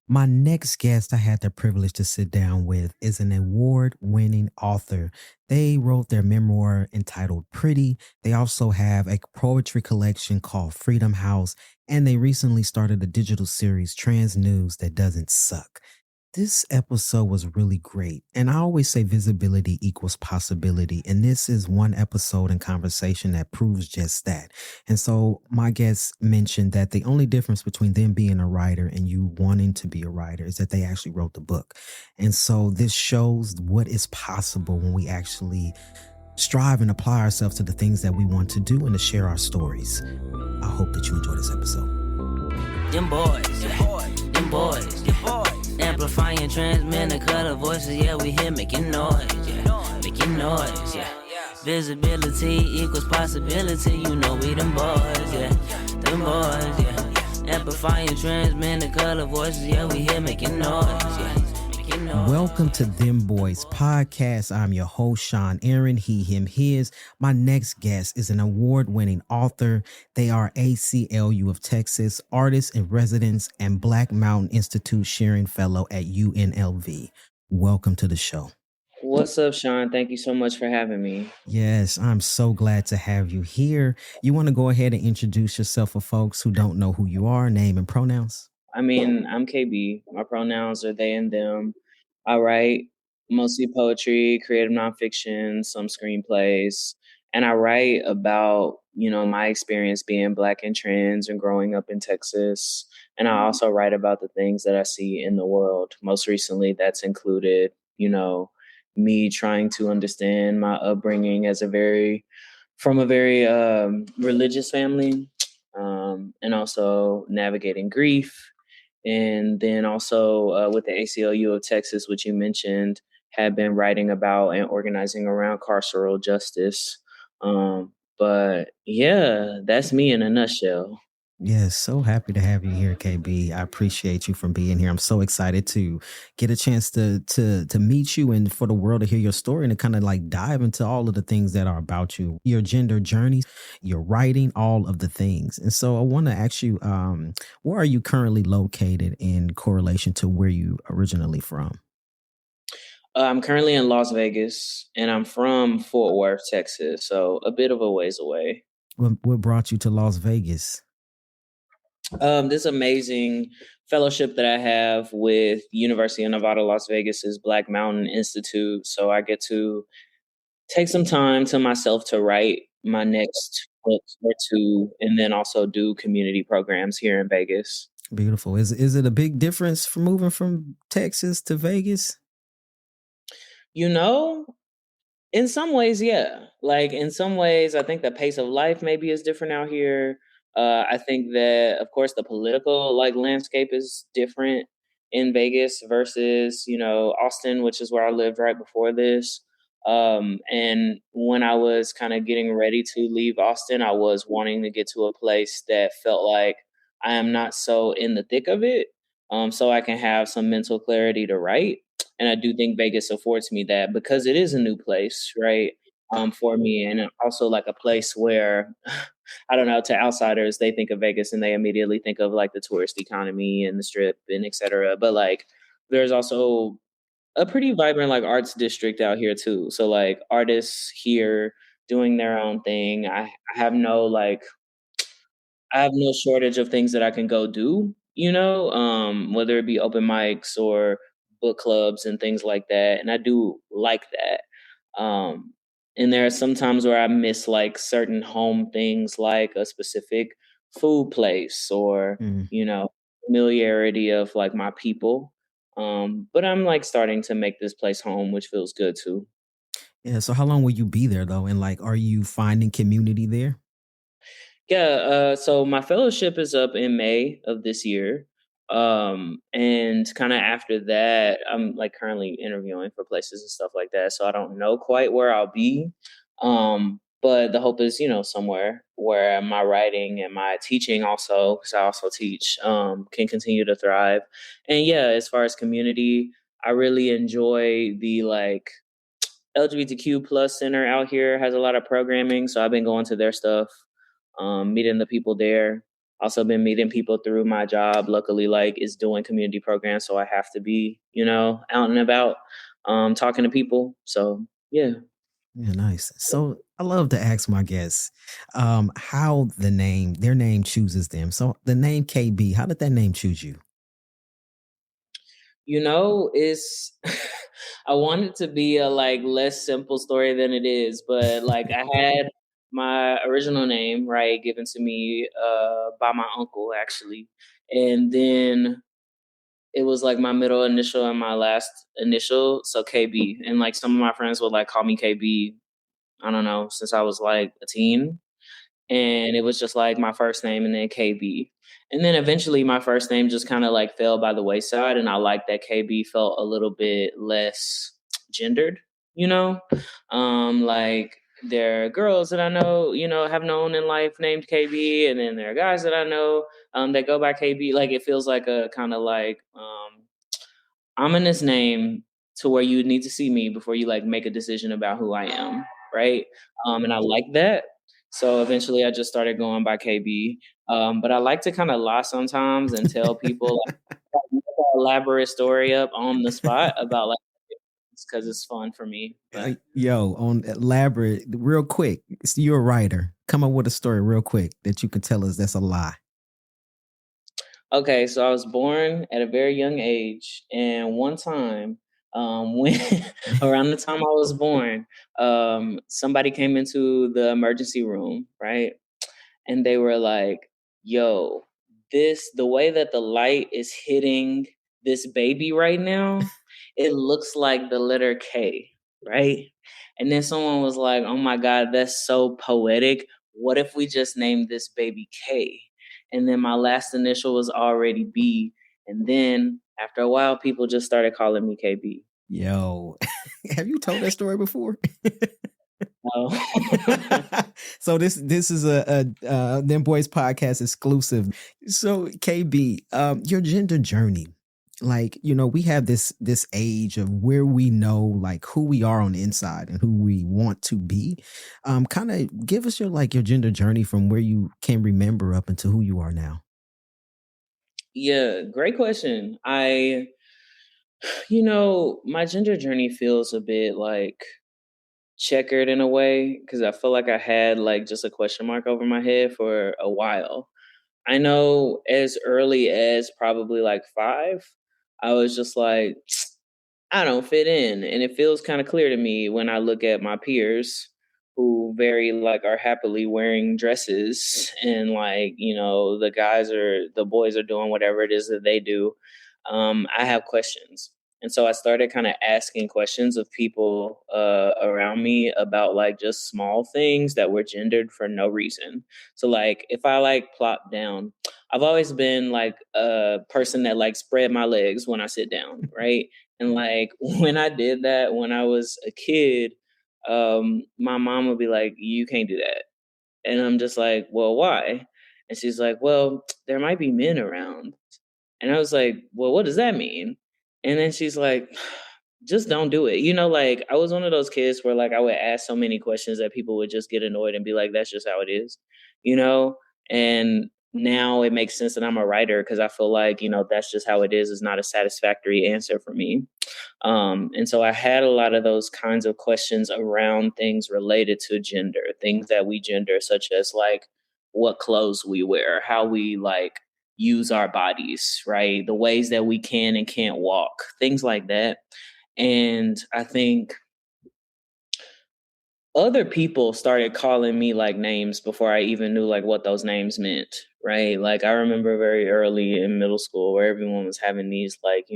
My next guest I had the privilege to sit down with is an award-winning author. They wrote their memoir entitled Pretty. They also have a poetry collection called Freedom House, and they recently started a digital series, Trans News, that doesn't suck. This episode was really great. And I always say visibility equals possibility. And this is one episode and conversation that proves just that. And so my guest mentioned that the only difference between them being a writer and you wanting to be a writer is that they actually wrote the book. And so this shows what is possible when we actually strive and apply ourselves to the things that we want to do and to share our stories. I hope that you enjoy this episode. Dem boys, amplifying, transmitting color voices, yeah, we here making noise, yeah. Visibility equals possibility, you know we them boys, yeah. Amplifying, transmitting color voices, yeah, we here making noise, yeah. Welcome to Dem Bois Podcast. I'm your host, Sean Aaron, he, him, his. My next guest is an award-winning author. They are ACLU of Texas Artist-in-Residence and Black Mountain Institute Shearing Fellow at UNLV. Welcome to the show. What's up, Sean? Thank you so much for having me. Yes, I'm so glad to have you here. You want to go ahead and introduce yourself for folks who don't know who you are, name and pronouns? I mean, I'm KB. My pronouns are they and them. I write mostly poetry, creative nonfiction, some screenplays, and I write about, my experience being Black and trans and growing up in Texas. And I also write about the things that I see in the world. Most recently, that's included, me trying to understand my upbringing from a very religious family, and also navigating grief. And then also with the ACLU of Texas, which you mentioned, have been writing about and organizing around carceral justice. But yeah, that's me in a nutshell. Yes, so happy to have you here, KB. I appreciate you from being here. I'm so excited to get a chance to meet you and for the world to hear your story and to kind of like dive into all of the things that are about you, your gender journeys, your writing, all of the things. And so I want to ask you, where are you currently located in correlation to where you originally from? I'm currently in Las Vegas, and I'm from Fort Worth, Texas, so a bit of a ways away. What brought you to Las Vegas? This amazing fellowship that I have with University of Nevada, Las Vegas's Black Mountain Institute. So I get to take some time to myself to write my next book or two, and then also do community programs here in Vegas. Beautiful. Is it a big difference from moving from Texas to Vegas? You know, in some ways, yeah. Like in some ways, I think the pace of life maybe is different out here. I think that, of course, the political landscape is different in Vegas versus Austin, which is where I lived right before this. And when I was kind of getting ready to leave Austin, I was wanting to get to a place that felt like I am not so in the thick of it, so I can have some mental clarity to write. And I do think Vegas affords me that because it is a new place, right? For me, and also like a place where I don't know, to outsiders, they think of Vegas and they immediately think of like the tourist economy and the strip and et cetera. But like, there's also a pretty vibrant like arts district out here too. So like artists here doing their own thing. I have no I have no shortage of things that I can go do, whether it be open mics or book clubs and things like that. And I do like that. And there are some times where I miss like certain home things, like a specific food place or, Mm. familiarity of like my people. But I'm like starting to make this place home, which feels good too. Yeah. So how long will you be there though? And like, are you finding community there? Yeah, so my fellowship is up in May of this year. And kind of after that, I'm like currently interviewing for places and stuff like that. So I don't know quite where I'll be. But the hope is, somewhere where my writing and my teaching also, because I also teach, can continue to thrive. And yeah, as far as community, I really enjoy the like LGBTQ plus center out here has a lot of programming. So I've been going to their stuff, meeting the people there. also been meeting people through my job. Luckily, like it's doing community programs, so I have to be, out and about, talking to people. So yeah. Yeah, nice. So I love to ask my guests how their name chooses them. So the name KB, how did that name choose you? It's I want it to be a like less simple story than it is, but like I had my original name, right, given to me by my uncle actually. And then it was like my middle initial and my last initial, so KB. And like some of my friends would like call me KB, I don't know, since I was like a teen. And it was just like my first name and then KB. And then eventually my first name just kind of like fell by the wayside. And I like that KB felt a little bit less gendered, you know? Like there are girls that I know, have known in life named KB. And then there are guys that I know that go by KB. Like it feels like a kind of like ominous name to where you need to see me before you like make a decision about who I am, right? And I like that. So eventually I just started going by KB. But I like to kind of lie sometimes and tell people like make an elaborate story up on the spot about like because it's fun for me. But Yo, on elaborate, real quick. You're a writer. Come up with a story real quick that you can tell us that's a lie. okay, so I was born at a very young age, and one time, when around the time I was born, somebody came into the emergency room, right? And they were like, "Yo, the way that the light is hitting this baby right now, it looks like the letter K, right?" And then someone was like, "Oh my God, that's so poetic. What if we just named this baby K?" And then my last initial was already B. And then after a while, people just started calling me KB. Yo, have you told that story before? Oh. So this is a Dem Bois Podcast exclusive. So KB, your gender journey, like we have this age of where we know like who we are on the inside and who we want to be. Kind of give us your gender journey from where you can remember up into who you are now. Yeah, great question. My gender journey feels a bit like checkered in a way because I feel like I had like just a question mark over my head for a while. I know as early as probably like 5, I was just like, I don't fit in. And it feels kind of clear to me when I look at my peers who very like are happily wearing dresses and like, the boys are doing whatever it is that they do. I have questions. And so I started kind of asking questions of people around me about like just small things that were gendered for no reason. So like if I like plop down, I've always been like a person that like spread my legs when I sit down, right? And like when I did that when I was a kid, my mom would be like, "You can't do that." And I'm just like, "Well, why?" And she's like, "Well, there might be men around." And I was like, "Well, what does that mean?" And then she's like, "Just don't do it." Like I was one of those kids where like I would ask so many questions that people would just get annoyed and be like, "That's just how it is," you know? And now it makes sense that I'm a writer because I feel like, that's just how it is not a satisfactory answer for me. And so I had a lot of those kinds of questions around things related to gender, things that we gender, such as like what clothes we wear, how we like use our bodies, right? The ways that we can and can't walk, things like that. And I think other people started calling me like names before I even knew like what those names meant, right? Like I remember very early in middle school where everyone was having these like,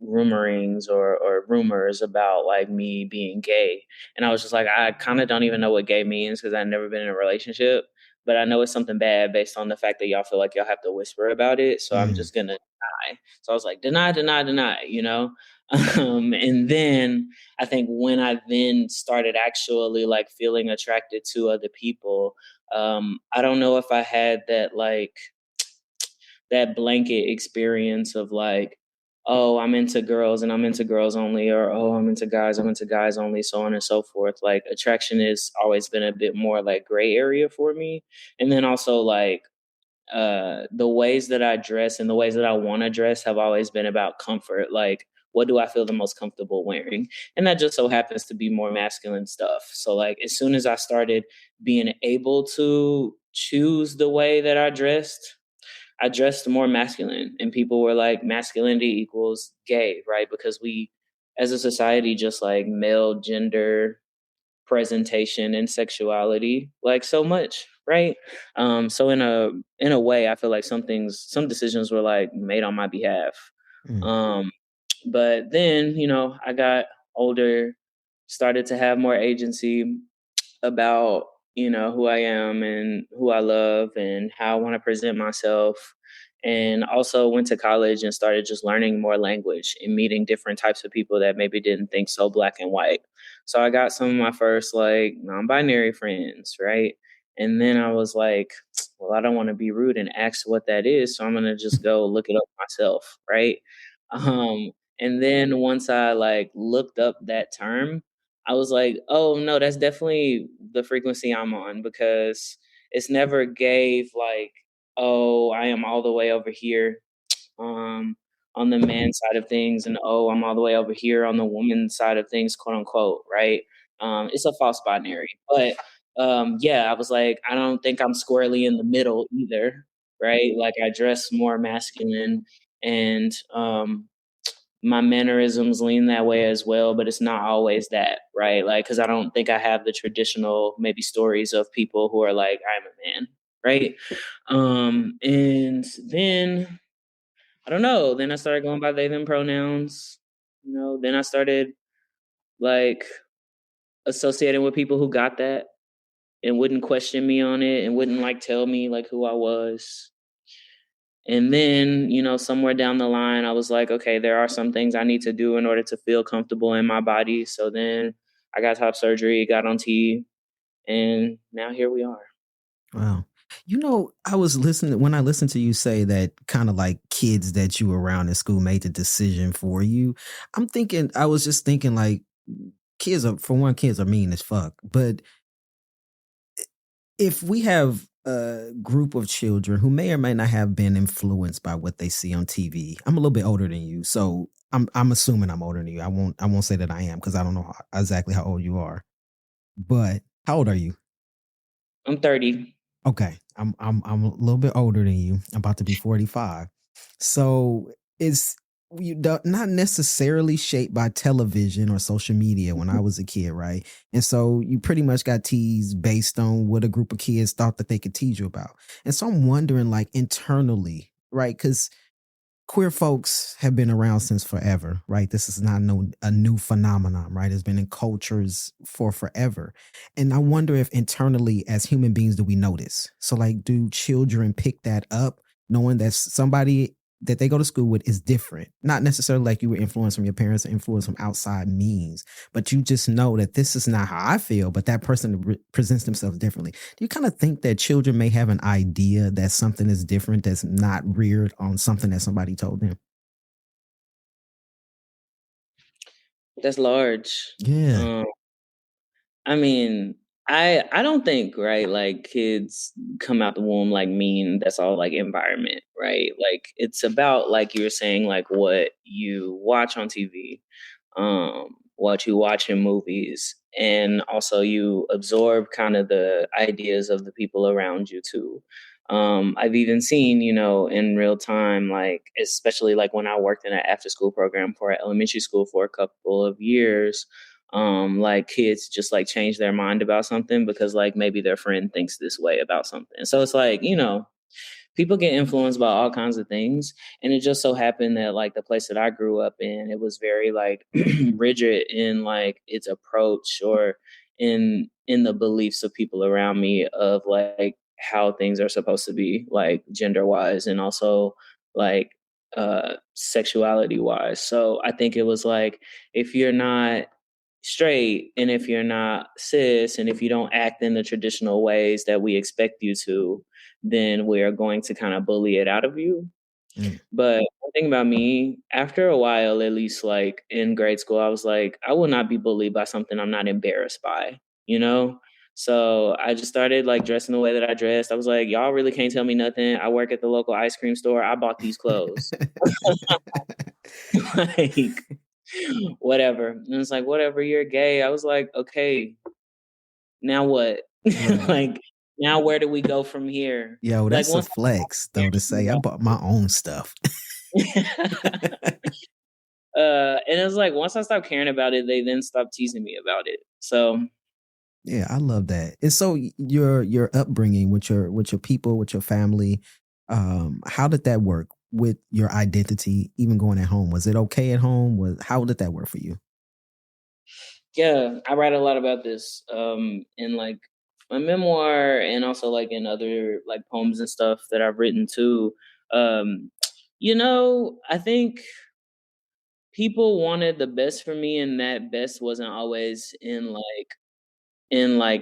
rumorings or rumors about like me being gay. And I was just like, I kind of don't even know what gay means because I've never been in a relationship, but I know it's something bad based on the fact that y'all feel like y'all have to whisper about it. So I'm Mm. just going to deny. So I was like, deny, deny, deny. And then I think when I then started actually like feeling attracted to other people, I don't know if I had that like that blanket experience of like, oh, I'm into girls and I'm into girls only, or oh, I'm into guys only, so on and so forth. Like attraction has always been a bit more like gray area for me. And then also like the ways that I dress and the ways that I want to dress have always been about comfort. Like, what do I feel the most comfortable wearing? And that just so happens to be more masculine stuff. So, like, as soon as I started being able to choose the way that I dressed more masculine. And people were like, masculinity equals gay, right? Because we, as a society, just like male gender presentation and sexuality like so much, right? So in a way, I feel like some decisions were like made on my behalf. Mm. um but then, I got older, started to have more agency about, who I am and who I love and how I want to present myself. And also went to college and started just learning more language and meeting different types of people that maybe didn't think so black and white. So I got some of my first like non-binary friends, right? And then I was like, well, I don't want to be rude and ask what that is, so I'm gonna just go look it up myself, right? Um, and then once I like looked up that term, I was like, oh no, that's definitely the frequency I'm on, because it's never gave like, oh, I am all the way over here um on the man side of things, and oh, I'm all the way over here on the woman side of things, quote unquote, right? It's a false binary. But yeah, I was like, I don't think I'm squarely in the middle either, right? Like I dress more masculine, and my mannerisms lean that way as well, but it's not always that, right? Like, because I don't think I have the traditional maybe stories of people who are like, I'm a man, right? And then I don't know. Then I started going by they them pronouns. Then I started like associating with people who got that and wouldn't question me on it and wouldn't like tell me like who I was. And then, somewhere down the line, I was like, okay, there are some things I need to do in order to feel comfortable in my body. So then I got top surgery, got on T, and now here we are. Wow. I was listening when I listened to you say that kind of like kids that you were around in school made the decision for you. I was just thinking like kids are mean as fuck. But if we have a group of children who may or may not have been influenced by what they see on TV, I'm a little bit older than you, so I'm assuming I'm older than you. I won't say that I am because I don't know exactly how old you are. But how old are you? I'm 30. Okay, I'm a little bit older than you. I'm about to be 45. So it's not necessarily shaped by television or social media when I was a kid, right? And so you pretty much got teased based on what a group of kids thought that they could tease you about. And so I'm wondering, like internally, right? Because queer folks have been around since forever, right? This is not a new phenomenon, right? It's been in cultures for forever. And I wonder if internally as human beings, do we notice? So like, do children pick that up knowing that somebody that they go to school with is different? Not necessarily like you were influenced from your parents or influenced from outside means, but you just know that this is not how I feel, but that person presents themselves differently. Do you kind of think that children may have an idea that something is different that's not reared on something that somebody told them? That's large. Yeah. I mean, I don't think, right, like kids come out the womb like mean. That's all like environment, right? Like it's about, like you were saying, like what you watch on TV, what you watch in movies, and also you absorb kind of the ideas of the people around you too. I've even seen, in real time, like especially like when I worked in an after school program for an elementary school for a couple of years, like kids just like change their mind about something because like maybe their friend thinks this way about something. So it's like, people get influenced by all kinds of things. And it just so happened that like the place that I grew up in, it was very like rigid in like its approach or in the beliefs of people around me of like how things are supposed to be, like gender wise and also like sexuality wise. So I think it was like, if you're not straight and if you're not cis and if you don't act in the traditional ways that we expect you to, then we are going to kind of bully it out of you. Mm. But one thing about me, after a while, at least like in grade school, I was like, I will not be bullied by something I'm not embarrassed by, you know? So I just started like dressing the way that I dressed. I was like, y'all really can't tell me nothing. I work at the local ice cream store. I bought these clothes. Like, whatever. And it's like, whatever, you're gay. I was like, okay, now what? Right. Like, now where do we go from here? Yo, Like that's a once flex though to say I bought my own stuff. and it was like once I stopped caring about it, they then stopped teasing me about it. So Yeah, I love that. And so your upbringing with your people, with your family, how did that work with your identity, even going at home? Was it okay at home? How did that work for you? yeah, I write a lot about this in like my memoir and also like in other like poems and stuff that I've written too. Um, I think people wanted the best for me, and that best wasn't always in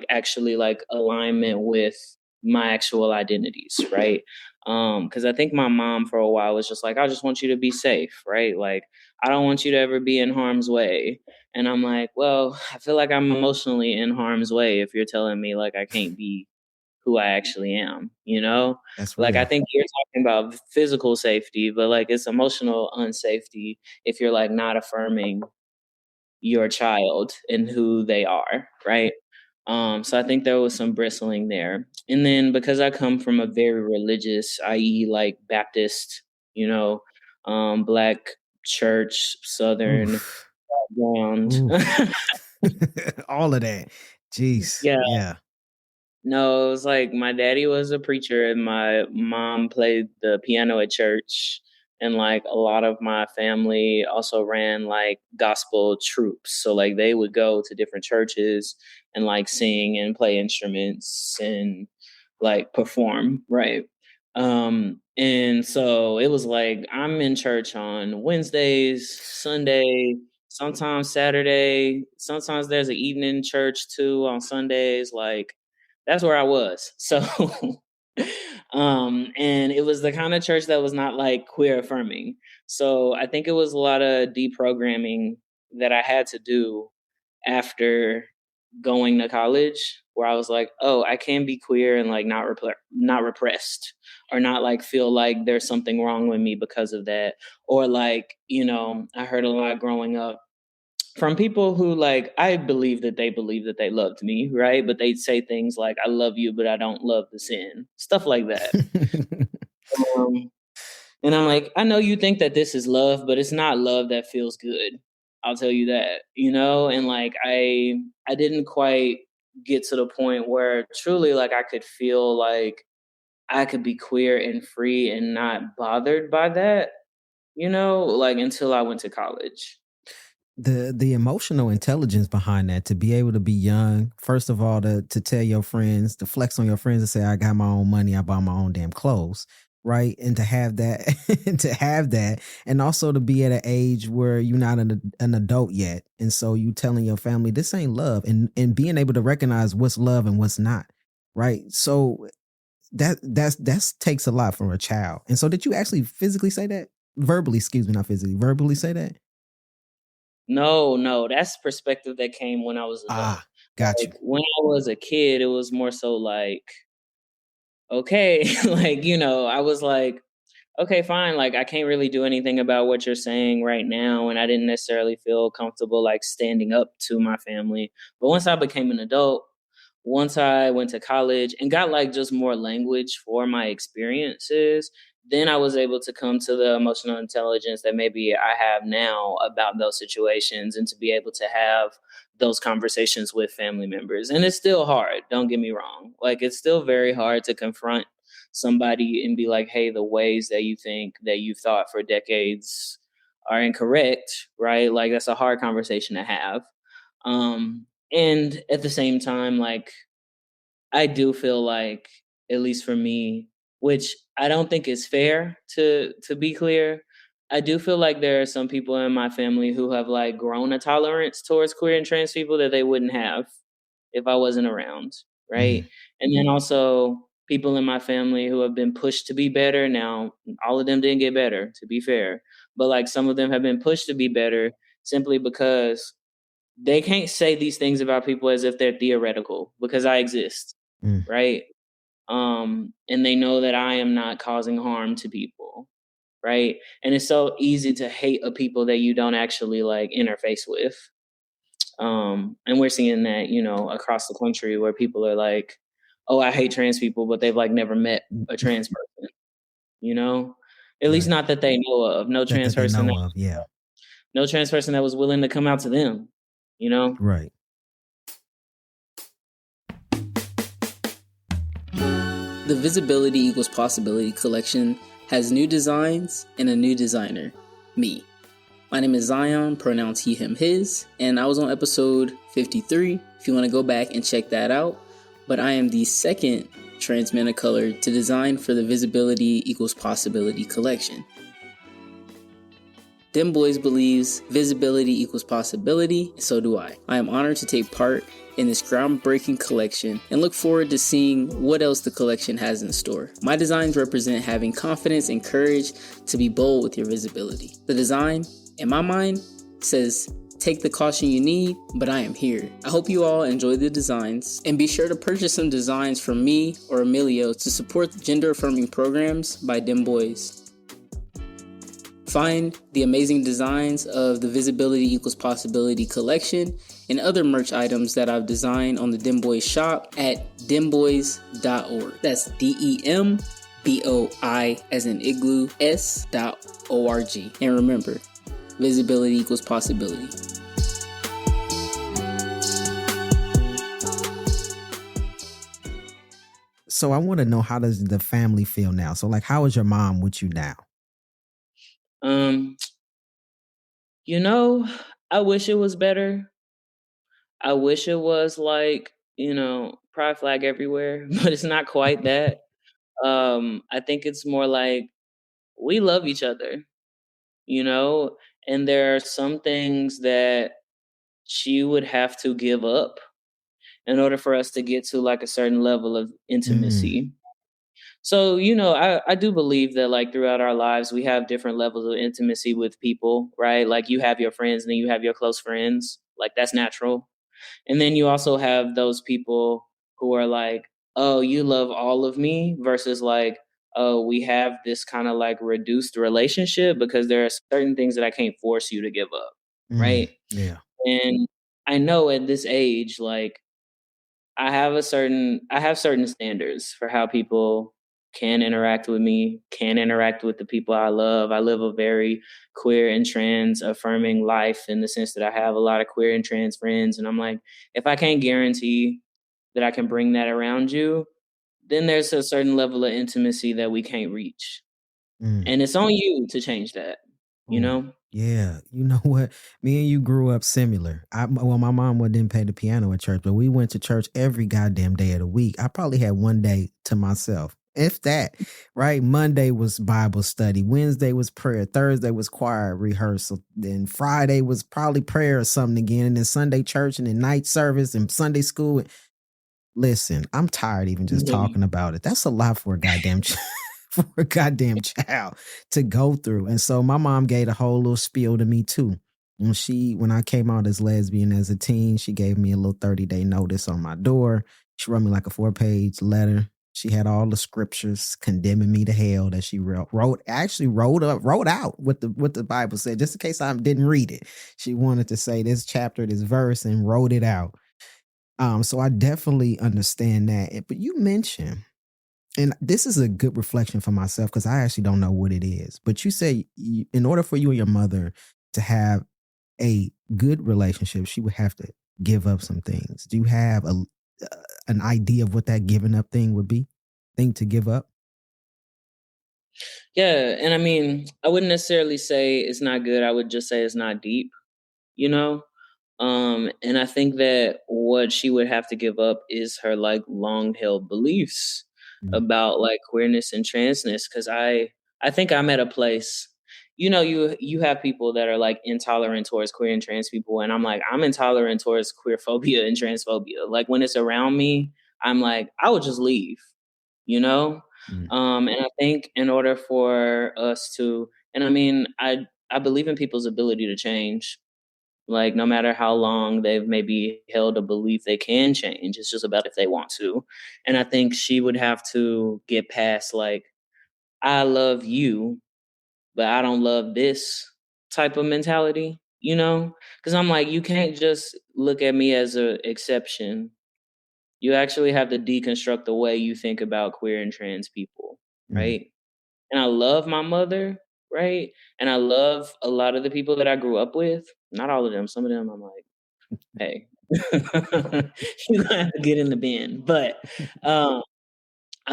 actually like alignment with my actual identities, right? Because I think my mom for a while was just like, I just want you to be safe, right? Like, I don't want you to ever be in harm's way. And I'm like, well, I feel like I'm emotionally in harm's way if you're telling me like I can't be who I actually am, you know? That's Like, I real. think you're talking about physical safety, but like it's emotional unsafety if you're like not affirming your child and who they are, right? So I think there was some bristling there. And then because I come from a very religious, i.e., like Baptist, you know, black church, Southern Oof. background. Oof. All of that. Jeez. Yeah. Yeah. No, it was like my daddy was a preacher and my mom played the piano at church. And like a lot of my family also ran like gospel troops. So like they would go to different churches and like sing and play instruments and like perform, right? And so it was like I'm in church on Wednesdays, Sunday, sometimes Saturday, sometimes there's an evening church too on Sundays. Like that's where I was. So, and it was the kind of church that was not like queer affirming. So I think it was a lot of deprogramming that I had to do after going to college, where I was like, oh, I can be queer and like not repressed, or not like feel like there's something wrong with me because of that, or like I heard a lot growing up from people who like I believe that they loved me, right? But they'd say things like, I love you, but I don't love the sin. Stuff like that. Um, and I'm like, I know you think that this is love, but it's not love that feels good. I'll tell you that, and like I didn't quite get to the point where truly like I could feel like I could be queer and free and not bothered by that, like until I went to college. The emotional intelligence behind that, to be able to be young, first of all, to tell your friends, to flex on your friends and say, I got my own money, I bought my own damn clothes, right? And to have that to have that, and also to be at an age where you're not an adult yet, and so you telling your family this ain't love, and being able to recognize what's love and what's not, right? So that's takes a lot from a child. And so did you actually physically say that? Verbally, excuse me, not physically, verbally say that? No, that's perspective that came when I was adult. Ah, got you. Like, when I was a kid, it was more so like, okay, like, I was like, okay, fine, like, I can't really do anything about what you're saying right now, and I didn't necessarily feel comfortable, like, standing up to my family. But once I became an adult, once I went to college and got, like, just more language for my experiences, then I was able to come to the emotional intelligence that maybe I have now about those situations, and to be able to have those conversations with family members. And it's still hard, don't get me wrong. Like, it's still very hard to confront somebody and be like, hey, the ways that you think that you've thought for decades are incorrect, right? Like, that's a hard conversation to have. And at the same time, like, I do feel like, at least for me, which I don't think is fair, to be clear, I do feel like there are some people in my family who have like grown a tolerance towards queer and trans people that they wouldn't have if I wasn't around, right? Mhm. And then also people in my family who have been pushed to be better. Now, all of them didn't get better, to be fair, but like some of them have been pushed to be better simply because they can't say these things about people as if they're theoretical, because I exist, Mm. right? And they know that I am not causing harm to people, right? And it's so easy to hate a people that you don't actually like interface with. And we're seeing that, you know, across the country, where people are like, oh, I hate trans people, but they've like never met a trans person, you know? At least Right. not that they know of. That they know of. Yeah. No trans person that was willing to come out to them, you know? Right. The Visibility Equals Possibility collection has new designs and a new designer, me. My name is Zion, pronouns he, him, his, and I was on episode 53 if you want to go back and check that out. But I am the second trans man of color to design for the Visibility Equals Possibility collection. Dem Bois believes visibility equals possibility, and so do I. I am honored to take part in this groundbreaking collection and look forward to seeing what else the collection has in store. My designs represent having confidence and courage to be bold with your visibility. The design, in my mind, says, take the caution you need, but I am here. I hope you all enjoy the designs, and be sure to purchase some designs from me or Emilio to support gender-affirming programs by Dem Bois. Find the amazing designs of the Visibility Equals Possibility collection and other merch items that I've designed on the Dem Bois shop at dembois.org. That's DEMBOI as in igloo s.org. And remember, visibility equals possibility. So I want to know, how does the family feel now? So like, how is your mom with you now? You know, I wish it was better. I wish it was like, you know, pride flag everywhere, but it's not quite that. I think it's more like we love each other, you know, and there are some things that she would have to give up in order for us to get to like a certain level of intimacy. So, you know, I do believe that like throughout our lives, we have different levels of intimacy with people, right? Like you have your friends and then you have your close friends. Like that's natural. And then you also have those people who are like, oh, you love all of me, versus like, oh, we have this kind of like reduced relationship because there are certain things that I can't force you to give up. Right. Yeah. And I know at this age, like I have certain standards for how people can interact with me, can interact with the people I love. I live a very queer and trans affirming life, in the sense that I have a lot of queer and trans friends. And I'm like, if I can't guarantee that I can bring that around you, then there's a certain level of intimacy that we can't reach. And it's on you to change that, you know? Yeah. You know what? Me and you grew up similar. Well, my mom didn't play the piano at church, but we went to church every goddamn day of the week. I probably had one day to myself, if that, right? Monday was Bible study. Wednesday was prayer. Thursday was choir rehearsal. Then Friday was probably prayer or something again. And then Sunday church, and then night service and Sunday school. Listen, I'm tired even just talking about it. That's a lot for a goddamn for a goddamn child to go through. And so my mom gave a whole little spiel to me too. When I came out as lesbian as a teen, she gave me a little 30-day notice on my door. She wrote me like a 4-page letter. She had all the scriptures condemning me to hell that she wrote out what the Bible said, just in case I didn't read it. She wanted to say this chapter, this verse, and wrote it out. So I definitely understand that. But you mentioned, and this is a good reflection for myself because I actually don't know what it is. But you say in order for you and your mother to have a good relationship, she would have to give up some things. Do you have an idea of what that giving up thing would be? Thing to give up? Yeah. And I mean, I wouldn't necessarily say it's not good. I would just say it's not deep, you know? And I think that what she would have to give up is her like long held beliefs about like queerness and transness. Cause I think I'm at a place, you know, you have people that are like intolerant towards queer and trans people. And I'm like, I'm intolerant towards queer phobia and transphobia. Like when it's around me, I'm like, I would just leave, you know? And I think in order for us to, and I mean, I believe in people's ability to change. Like, no matter how long they've maybe held a belief, they can change. It's just about if they want to. And I think she would have to get past, like, I love you, but I don't love this type of mentality, you know? Because I'm like, you can't just look at me as an exception. You actually have to deconstruct the way you think about queer and trans people, Mm. right? And I love my mother, right? And I love a lot of the people that I grew up with. Not all of them. Some of them I'm like, hey, you're gonna have to get in the bin. But I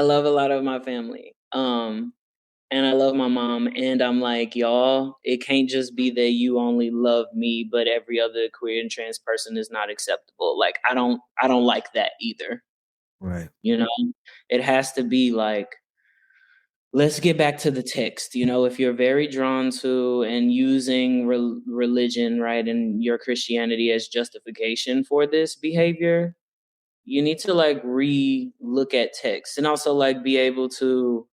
love a lot of my family. And I love my mom. And I'm like, y'all, it can't just be that you only love me, but every other queer and trans person is not acceptable. Like, I don't like that either. Right. You know, it has to be like, let's get back to the text. You know, if you're very drawn to and using religion, right, and your Christianity as justification for this behavior, you need to like re-look at text and also like be able to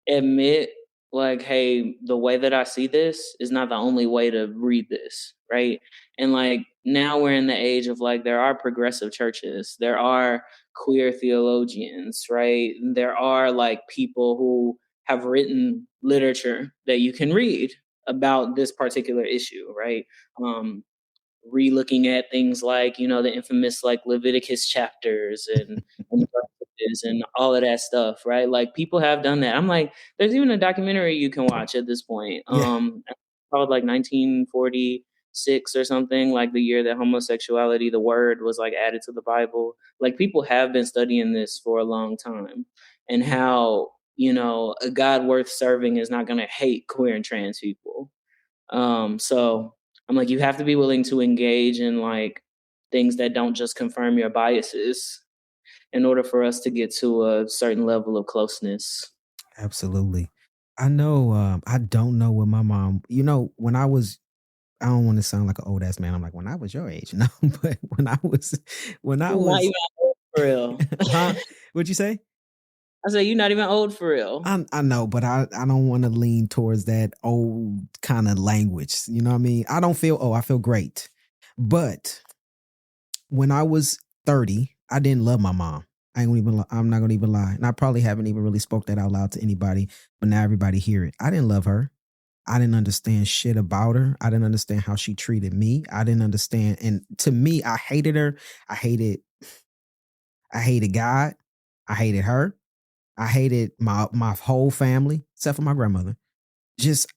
admit like, hey, the way that I see this is not the only way to read this, right? And like now we're in the age of like there are progressive churches, there are queer theologians, right? There are like people who have written literature that you can read about this particular issue, right? Um, re-looking at things like, you know, the infamous like Leviticus chapters and verses and all of that stuff, right? Like people have done that. I'm like, there's even a documentary you can watch at this point. Yeah. Called like 1946 or something, like the year that homosexuality, the word was like added to the Bible. Like people have been studying this for a long time and how, you know, a God worth serving is not gonna hate queer and trans people. So I'm like, you have to be willing to engage in like things that don't just confirm your biases in order for us to get to a certain level of closeness. Absolutely. I know, I don't know what my mom, when I don't want to sound like an old ass man. I'm like, when I was your age, no, but when I You're not was, even old for real. huh? What'd you say? I said, you're not even old for real. I know, but I don't want to lean towards that old kind of language. You know what I mean? I don't feel, I feel great. But when I was 30, I didn't love my mom. I'm not gonna even lie. And I probably haven't even really spoke that out loud to anybody, but now everybody hear it. I didn't love her. I didn't understand shit about her. I didn't understand how she treated me. I didn't understand. And to me, I hated her. I hated God. I hated her. I hated my whole family, except for my grandmother.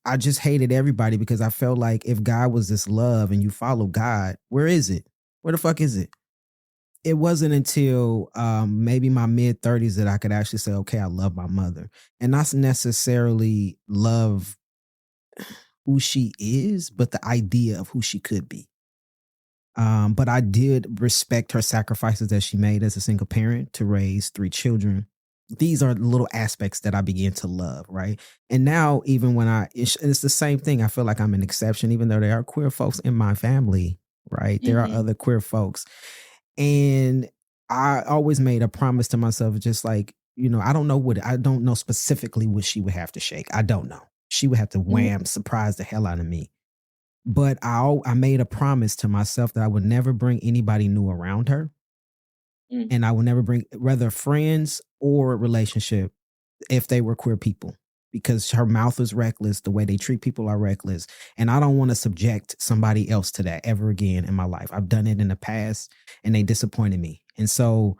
I just hated everybody because I felt like if God was this love and you follow God, where is it? Where the fuck is it? It wasn't until maybe my mid 30s that I could actually say, okay, I love my mother. And not necessarily love who she is, but the idea of who she could be. But I did respect her sacrifices that she made as a single parent to raise 3 children. These are little aspects that I began to love, right? And now, even when it's the same thing. I feel like I'm an exception, even though there are queer folks in my family, right? There are other queer folks. And I always made a promise to myself, just like, I don't know specifically what she would have to shake. I don't know. She would have to surprise the hell out of me. But I made a promise to myself that I would never bring anybody new around her. And I would never bring whether friends or relationship if they were queer people, because her mouth is reckless. The way they treat people are reckless. And I don't want to subject somebody else to that ever again in my life. I've done it in the past and they disappointed me. And so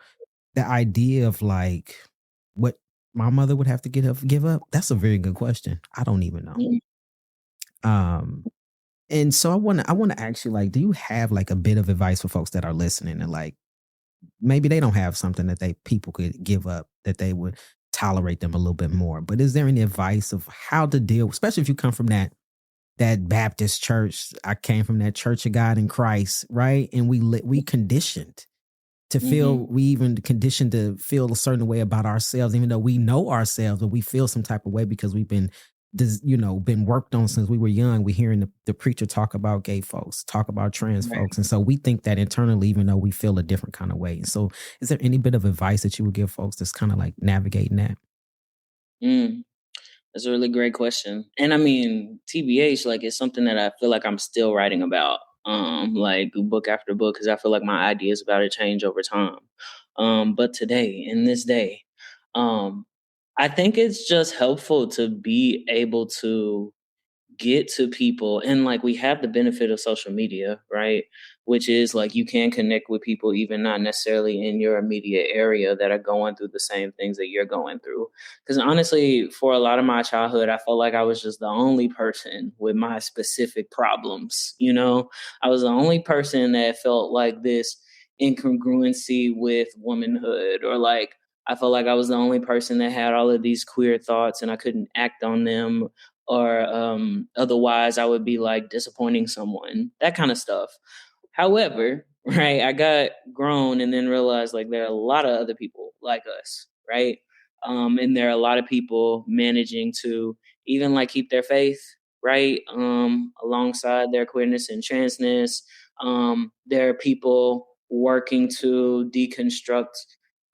the idea of like what my mother would have to give up, that's a very good question. I don't even know. And so I want to ask you, like, do you have like a bit of advice for folks that are listening and like, maybe they don't have something that people could give up, that they would tolerate them a little bit more. But is there any advice of how to deal, especially if you come from that Baptist church? I came from that Church of God in Christ, right? And we conditioned to feel, we even conditioned to feel a certain way about ourselves, even though we know ourselves, but we feel some type of way because we've been worked on since we were young. We're hearing the preacher talk about gay folks, talk about trans folks. And so we think that internally, even though we feel a different kind of way. And so is there any bit of advice that you would give folks that's kind of like navigating that? That's a really great question. And I mean, TBH, like, it's something that I feel like I'm still writing about. like book after book, because I feel like my ideas about it change over time. But today, in this day, um, I think it's just helpful to be able to get to people, and like we have the benefit of social media, right? Which is like you can connect with people even not necessarily in your immediate area that are going through the same things that you're going through. Because honestly, for a lot of my childhood, I felt like I was just the only person with my specific problems. I was the only person that felt like this incongruency with womanhood, or like I felt like I was the only person that had all of these queer thoughts and I couldn't act on them, or otherwise I would be like disappointing someone, that kind of stuff. However, right, I got grown and then realized like there are a lot of other people like us, right? And there are a lot of people managing to even like keep their faith, right? Alongside their queerness and transness. There are people working to deconstruct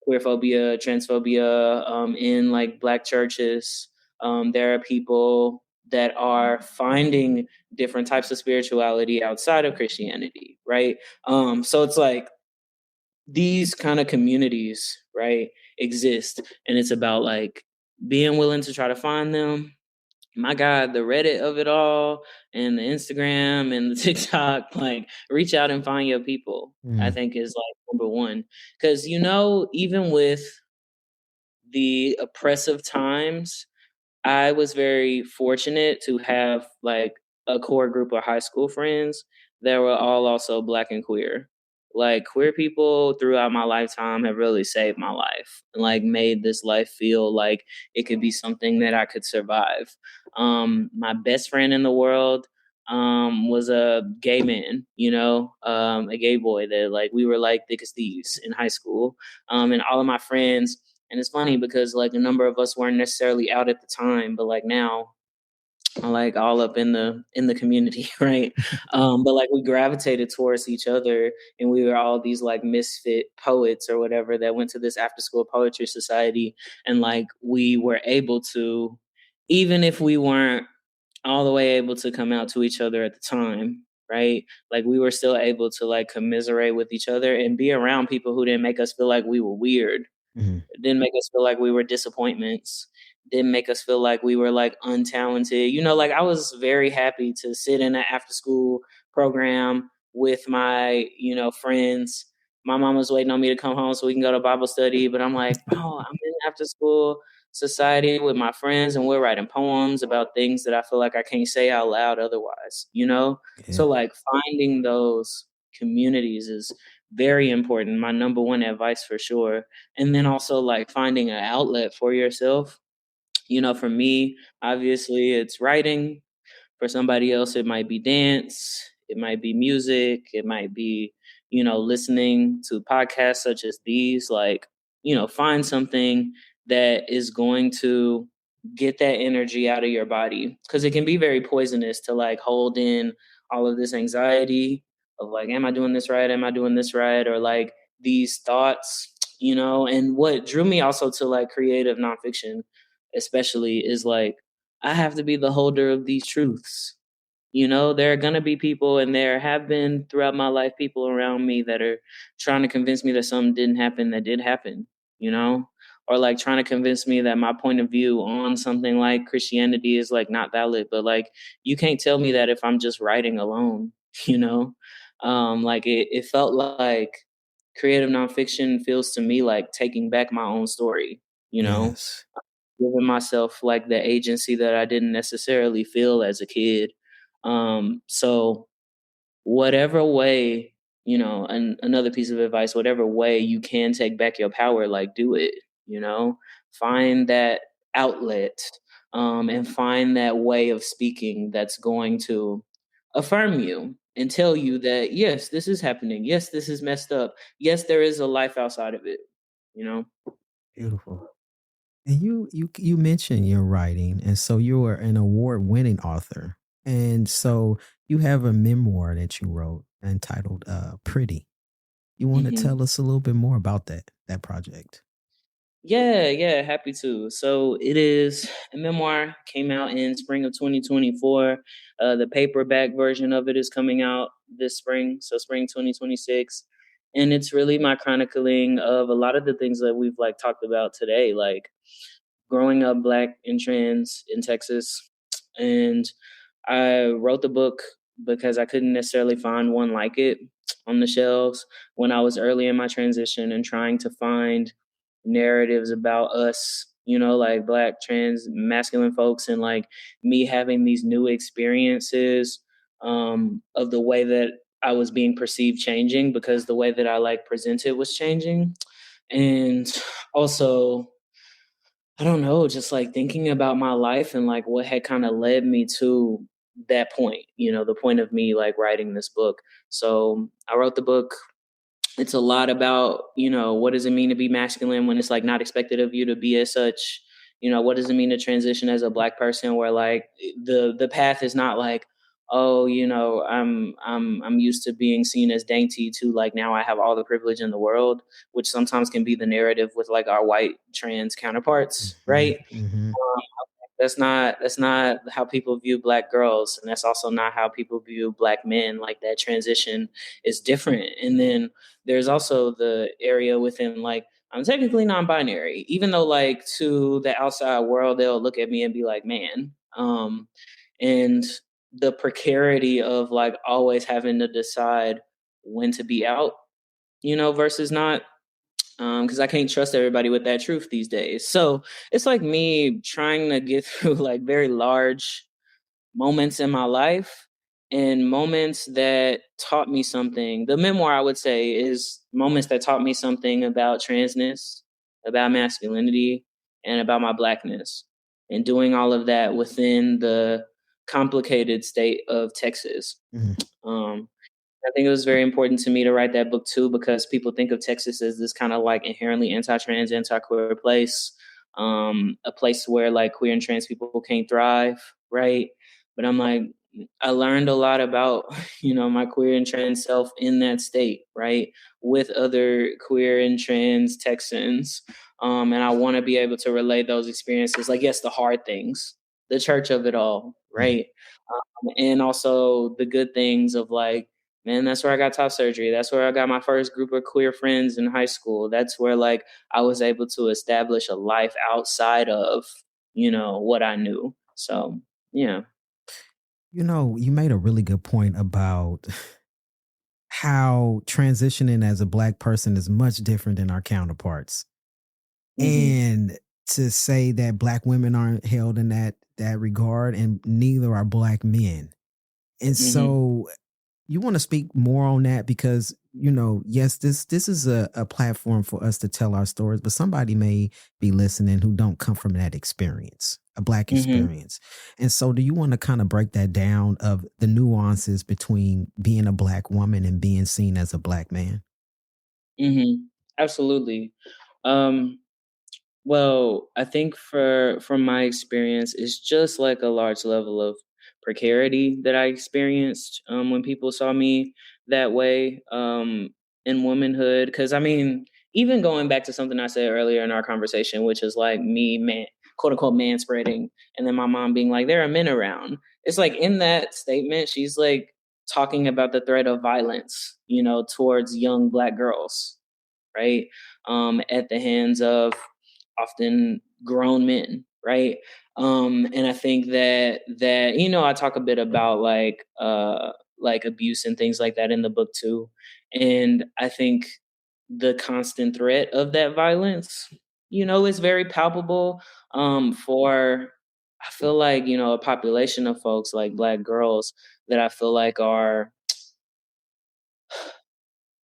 queerphobia, transphobia in like Black churches. There are people that are finding different types of spirituality outside of Christianity, right? So it's like these kind of communities, right, exist, and it's about like being willing to try to find them. My God, the Reddit of it all, and the Instagram and the TikTok, like reach out and find your people. I Mm. think is like number one, because even with the oppressive times, I was very fortunate to have like a core group of high school friends that were all also Black and queer. Like queer people throughout my lifetime have really saved my life and like made this life feel like it could be something that I could survive. My best friend in the world was a gay man, a gay boy that like we were like thick as thieves in high school. And all of my friends, and it's funny because like a number of us weren't necessarily out at the time, but like now are like all up in the community, right? But like we gravitated towards each other, and we were all these like misfit poets or whatever that went to this after school poetry society, and like we were able to, even if we weren't all the way able to come out to each other at the time, right? Like we were still able to like commiserate with each other and be around people who didn't make us feel like we were weird. Mhm. It didn't make us feel like we were disappointments. Didn't make us feel like we were like untalented. Like I was very happy to sit in an after school program with my, friends. My mom was waiting on me to come home so we can go to Bible study. But I'm like, oh, I'm in after school society with my friends and we're writing poems about things that I feel like I can't say out loud otherwise. Yeah. So like finding those communities is very important. My number one advice for sure. And then also like finding an outlet for yourself. For me, obviously it's writing. For somebody else, it might be dance, it might be music, it might be, listening to podcasts such as these. Like, find something that is going to get that energy out of your body, because it can be very poisonous to like hold in all of this anxiety of like, am I doing this right? Am I doing this right? Or like these thoughts, and what drew me also to like creative nonfiction, especially, is like, I have to be the holder of these truths. There are going to be people, and there have been throughout my life people around me that are trying to convince me that something didn't happen that did happen, you know, or like trying to convince me that my point of view on something like Christianity is like not valid. But like, you can't tell me that if I'm just writing alone, you know? Like it felt like creative nonfiction feels to me like taking back my own story, you know? Yes. Giving myself like the agency that I didn't necessarily feel as a kid. So whatever way, and another piece of advice, whatever way you can take back your power, like do it, find that outlet, and find that way of speaking that's going to affirm you and tell you that, yes, this is happening. Yes, this is messed up. Yes, there is a life outside of it, you know? Beautiful. And you mentioned your writing, and so you are an award-winning author, and so you have a memoir that you wrote entitled "Pretty." You want to Mhm. tell us a little bit more about that project? Yeah, happy to. So it is a memoir, came out in spring of 2024. The paperback version of it is coming out this spring, so spring 2026. And it's really my chronicling of a lot of the things that we've like talked about today, like growing up Black and trans in Texas. And I wrote the book because I couldn't necessarily find one like it on the shelves when I was early in my transition and trying to find narratives about us, you know, like Black trans masculine folks, and like me having these new experiences of the way that I was being perceived changing because the way that I like presented was changing. And also, I don't know, just like thinking about my life and like what had kind of led me to that point, you know, the point of me like writing this book. So I wrote the book. It's a lot about, you know, what does it mean to be masculine when it's like not expected of you to be as such? You know, what does it mean to transition as a Black person where like the path is not like, oh, you know, I'm used to being seen as dainty to like now I have all the privilege in the world, which sometimes can be the narrative with like our white trans counterparts, Mhm, right? mhm, That's not how people view Black girls, and that's also not how people view Black men. Like that transition is different. And then there's also the area within like I'm technically non-binary, even though like to the outside world they'll look at me and be like, man. And the precarity of like always having to decide when to be out, you know, versus not, because I can't trust everybody with that truth these days. So it's like me trying to get through like very large moments in my life and moments that taught me something. The memoir, I would say, is moments that taught me something about transness, about masculinity, and about my Blackness. And doing all of that within the complicated state of Texas. mhm, Um, I think it was very important to me to write that book too, because people think of Texas as this kind of like inherently anti-trans, anti-queer place, a place where like queer and trans people can't thrive, right? But I'm like, I learned a lot about, you know, my queer and trans self in that state, right, with other queer and trans Texans, and I want to be able to relate those experiences, like yes, the hard things, the church of it all, mhm. right, and also the good things of like, man, that's where I got top surgery. That's where I got my first group of queer friends in high school. That's where like I was able to establish a life outside of, you know, what I knew. So yeah. You know, you made a really good point about how transitioning as a Black person is much different than our counterparts. Mm-hmm. And to say that Black women aren't held in that regard, and neither are Black men. And Mm-hmm. so you want to speak more on that because, you know, yes, this is a platform for us to tell our stories, but somebody may be listening who don't come from that experience, a Black Mm-hmm. experience. And so do you want to kind of break that down of the nuances between being a Black woman and being seen as a Black man? Mm-hmm. Absolutely. Um, Well, I think from my experience, it's just like a large level of precarity that I experienced when people saw me that way in womanhood. Because I mean, even going back to something I said earlier in our conversation, which is like me, man, quote unquote, man spreading, and then my mom being like, "There are men around." It's like in that statement, she's like talking about the threat of violence, you know, towards young Black girls, right? At the hands of often grown men, right? And I think that you know I talk a bit about like abuse and things like that in the book too, and I think the constant threat of that violence, you know, is very palpable for I feel like you know a population of folks like Black girls that I feel like are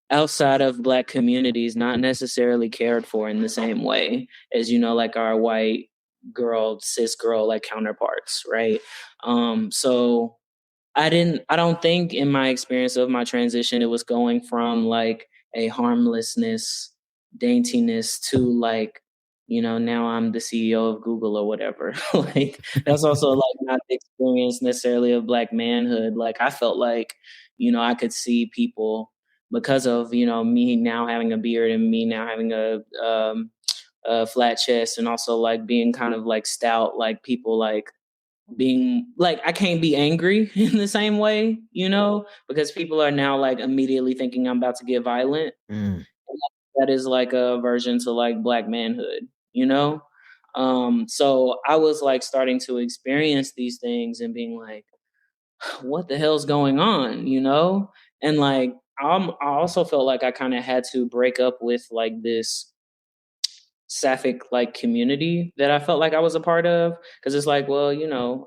outside of Black communities not necessarily cared for in the same way as you know like our white girl cis girl like counterparts, right? So I don't think in my experience of my transition it was going from like a harmlessness, daintiness to like, you know, now I'm the CEO of Google or whatever. Like that's also like not the experience necessarily of Black manhood. Like I felt like, you know, I could see people because of, you know, me now having a beard and me now having flat chest, and also like being kind of like stout, like people like being like, I can't be angry in the same way, because people are now like immediately thinking I'm about to get violent. Mm. That is like a version to like Black manhood, so I was like starting to experience these things and being like, what the hell's going on, and like I also felt like I kind of had to break up with like this sapphic like community that I felt like I was a part of, because it's like, well,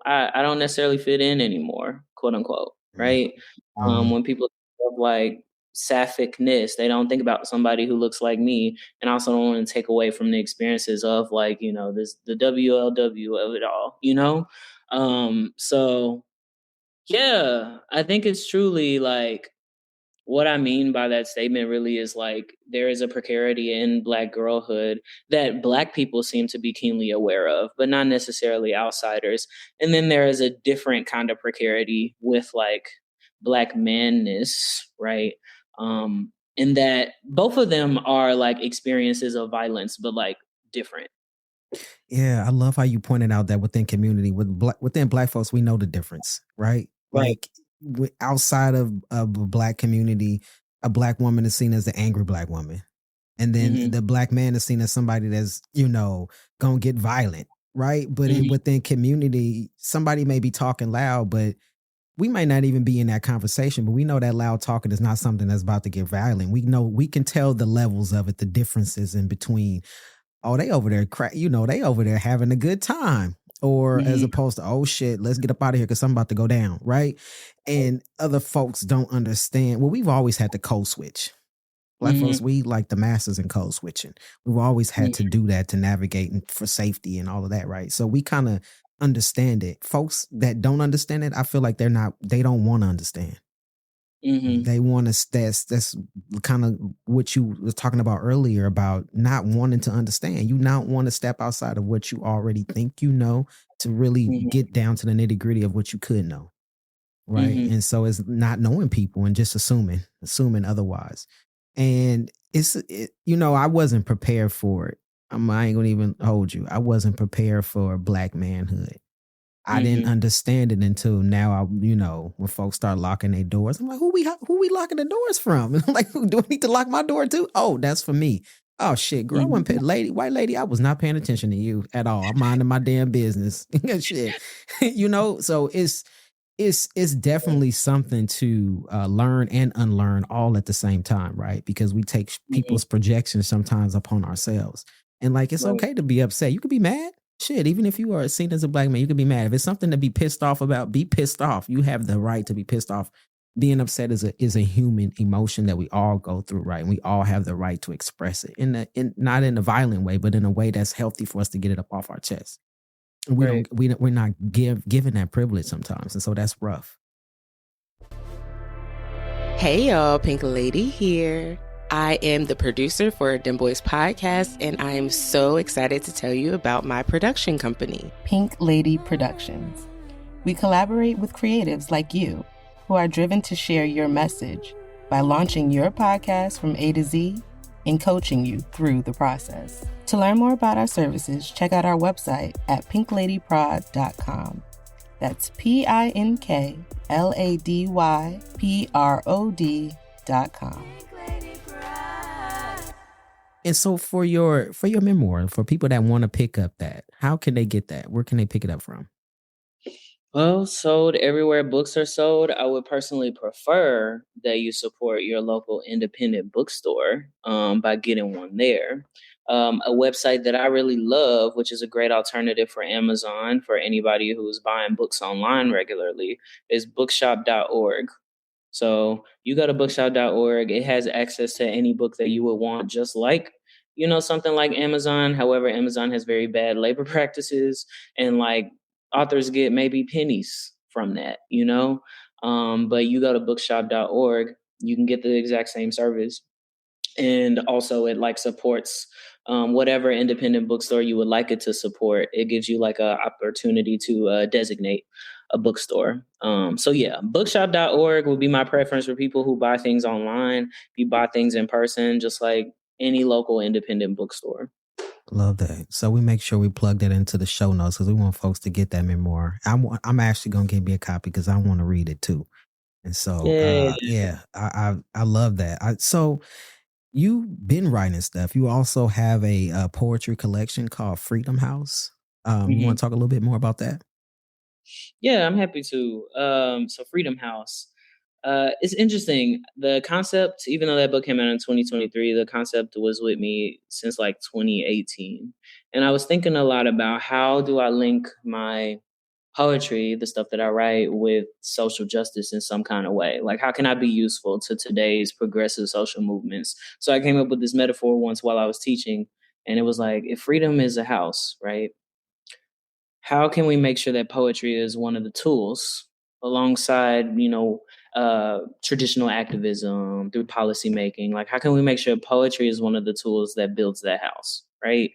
I don't necessarily fit in anymore, quote unquote, right? Mm-hmm. When people think of like sapphicness, they don't think about somebody who looks like me, and I also don't want to take away from the experiences of like, this the WLW of it all, so yeah, I think it's truly like, what I mean by that statement really is like, there is a precarity in Black girlhood that Black people seem to be keenly aware of, but not necessarily outsiders. And then there is a different kind of precarity with like Black manness, right? And that both of them are like experiences of violence, but like different. Yeah, I love how you pointed out that within community, within Black folks, we know the difference, right? Right. Like outside of a Black community, a Black woman is seen as the angry Black woman, and then the Black man is seen as somebody that's gonna get violent, right? But within community, somebody may be talking loud, but we might not even be in that conversation, but we know that loud talking is not something that's about to get violent. We can tell the levels of it, the differences in between. Oh, they over there, they over there having a good time. Or as opposed to, oh shit, let's get up out of here because I'm about to go down, right? And other folks don't understand. Well, we've always had to code switch. Black folks, we like the masters in code switching. We've always had to do that to navigate and for safety and all of that, right? So we kind of understand it. Folks that don't understand it, I feel like they don't want to understand. They want to, that's kind of what you was talking about earlier about not wanting to understand. You not want to step outside of what you already think you know to really get down to the nitty gritty of what you could know. Right. And so it's not knowing people and just assuming otherwise. And I wasn't prepared for it. I ain't gonna even hold you. I wasn't prepared for Black manhood. I didn't understand it until now. When folks start locking their doors, I'm like, who we locking the doors from? And I'm like, do I need to lock my door too? Oh, that's for me. Oh shit, girl, I wasn't white lady, I was not paying attention to you at all. I'm minding my damn business. Shit, So it's definitely something to learn and unlearn all at the same time, right? Because we take people's projections sometimes upon ourselves, and like it's okay to be upset. You could be mad. Shit, even if you are seen as a Black man, you can be mad. If it's something to be pissed off about, be pissed off. You have the right to be pissed off. Being upset is a human emotion that we all go through, right? And we all have the right to express it not in a violent way, but in a way that's healthy for us to get it up off our chest. We're not given that privilege sometimes, and so that's rough. Hey y'all, Pink Lady here. I am the producer for Dem Bois Podcast, and I am so excited to tell you about my production company, Pink Lady Productions. We collaborate with creatives like you who are driven to share your message by launching your podcast from A to Z and coaching you through the process. To learn more about our services, check out our website at pinkladyprod.com. That's PINKLADYPROD.com. And so for your memoir, for people that want to pick up that, how can they get that? Where can they pick it up from? Well, sold everywhere books are sold. I would personally prefer that you support your local independent bookstore by getting one there. A website that I really love, which is a great alternative for Amazon for anybody who's buying books online regularly, is bookshop.org. So you go to bookshop.org. It has access to any book that you would want, just like, something like Amazon. However, Amazon has very bad labor practices, and like authors get maybe pennies from that, but you go to bookshop.org, you can get the exact same service. And also it like supports whatever independent bookstore you would like it to support. It gives you like a opportunity to designate a bookstore. So yeah, bookshop.org would be my preference for people who buy things online. If you buy things in person, just like any local independent bookstore. Love that. So we make sure we plug that into the show notes because we want folks to get that memoir. I'm actually gonna get me a copy because I want to read it too. And so, Yeah. yeah, I love that. So you've been writing stuff. You also have a poetry collection called Freedom House. You want to talk a little bit more about that? Yeah, I'm happy to. So Freedom House. It's interesting. The concept, even though that book came out in 2023, the concept was with me since like 2018. And I was thinking a lot about how do I link my poetry, the stuff that I write, with social justice in some kind of way. Like, how can I be useful to today's progressive social movements? So I came up with this metaphor once while I was teaching, and it was like, if freedom is a house, right? How can we make sure that poetry is one of the tools alongside, traditional activism through policymaking? Like, how can we make sure poetry is one of the tools that builds that house, right?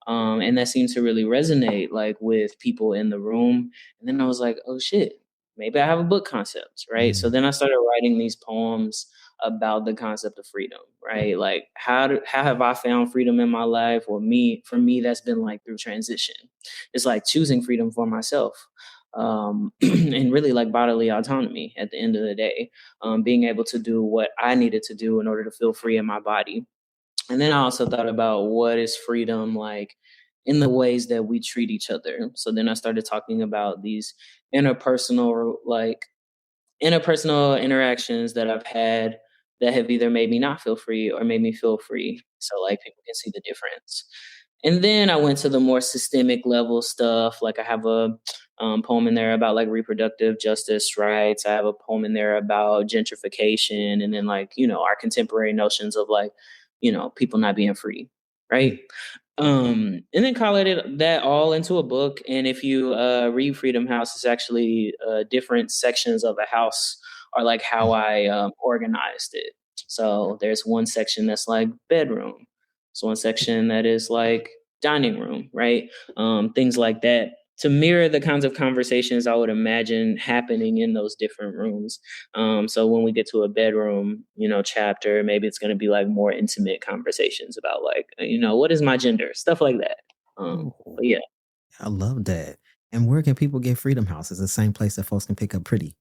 And that seemed to really resonate, like, with people in the room. And then I was like, oh shit, maybe I have a book concept, right? So then I started writing these poems about the concept of freedom, right? Like, how have I found freedom in my life? Or for me, that's been like through transition. It's like choosing freedom for myself. And really like bodily autonomy at the end of the day, being able to do what I needed to do in order to feel free in my body. And then I also thought about what is freedom like in the ways that we treat each other. So then I started talking about these interpersonal, interpersonal interactions that I've had that have either made me not feel free or made me feel free. So like people can see the difference. And then I went to the more systemic level stuff. Like I have a poem in there about like reproductive justice rights. I have a poem in there about gentrification, and then like, our contemporary notions of like, people not being free. Right. And then collated that all into a book. And if you read Freedom House, it's actually different sections of a house are like how I organized it. So there's one section that's like bedroom. So one section that is like dining room, right? Things like that to mirror the kinds of conversations I would imagine happening in those different rooms. So when we get to a bedroom, chapter, maybe it's going to be like more intimate conversations about like, what is my gender? Stuff like that. But yeah. I love that. And where can people get Freedom House? Is the same place that folks can pick up Pretty?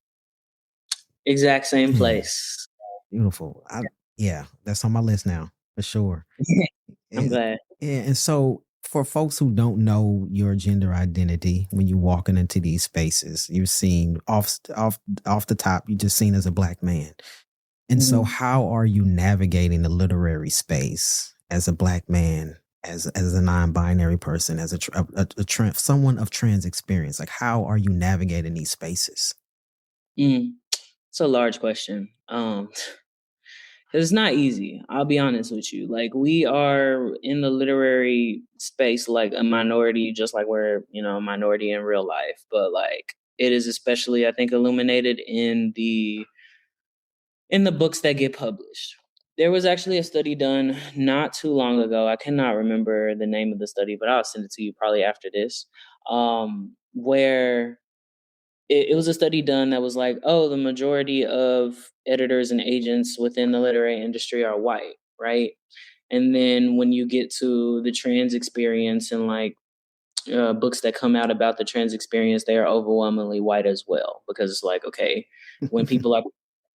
Exact same place. Beautiful. Yeah, that's on my list now for sure. I'm glad. Yeah, and so for folks who don't know your gender identity, when you're walking into these spaces, you're seen off the top, you're just seen as a Black man. And so how are you navigating the literary space as a Black man, as a non-binary person, as someone of trans experience? Like, how are you navigating these spaces? It's a large question. It's not easy. I'll be honest with you. Like, we are in the literary space like a minority, just like we're, a minority in real life. But like, it is especially, I think, illuminated in the books that get published. There was actually a study done not too long ago. I cannot remember the name of the study, but I'll send it to you probably after this, where it was a study done that was like, oh, the majority of editors and agents within the literary industry are white, right? And then when you get to the trans experience and like books that come out about the trans experience, they are overwhelmingly white as well, because it's like, okay, when people are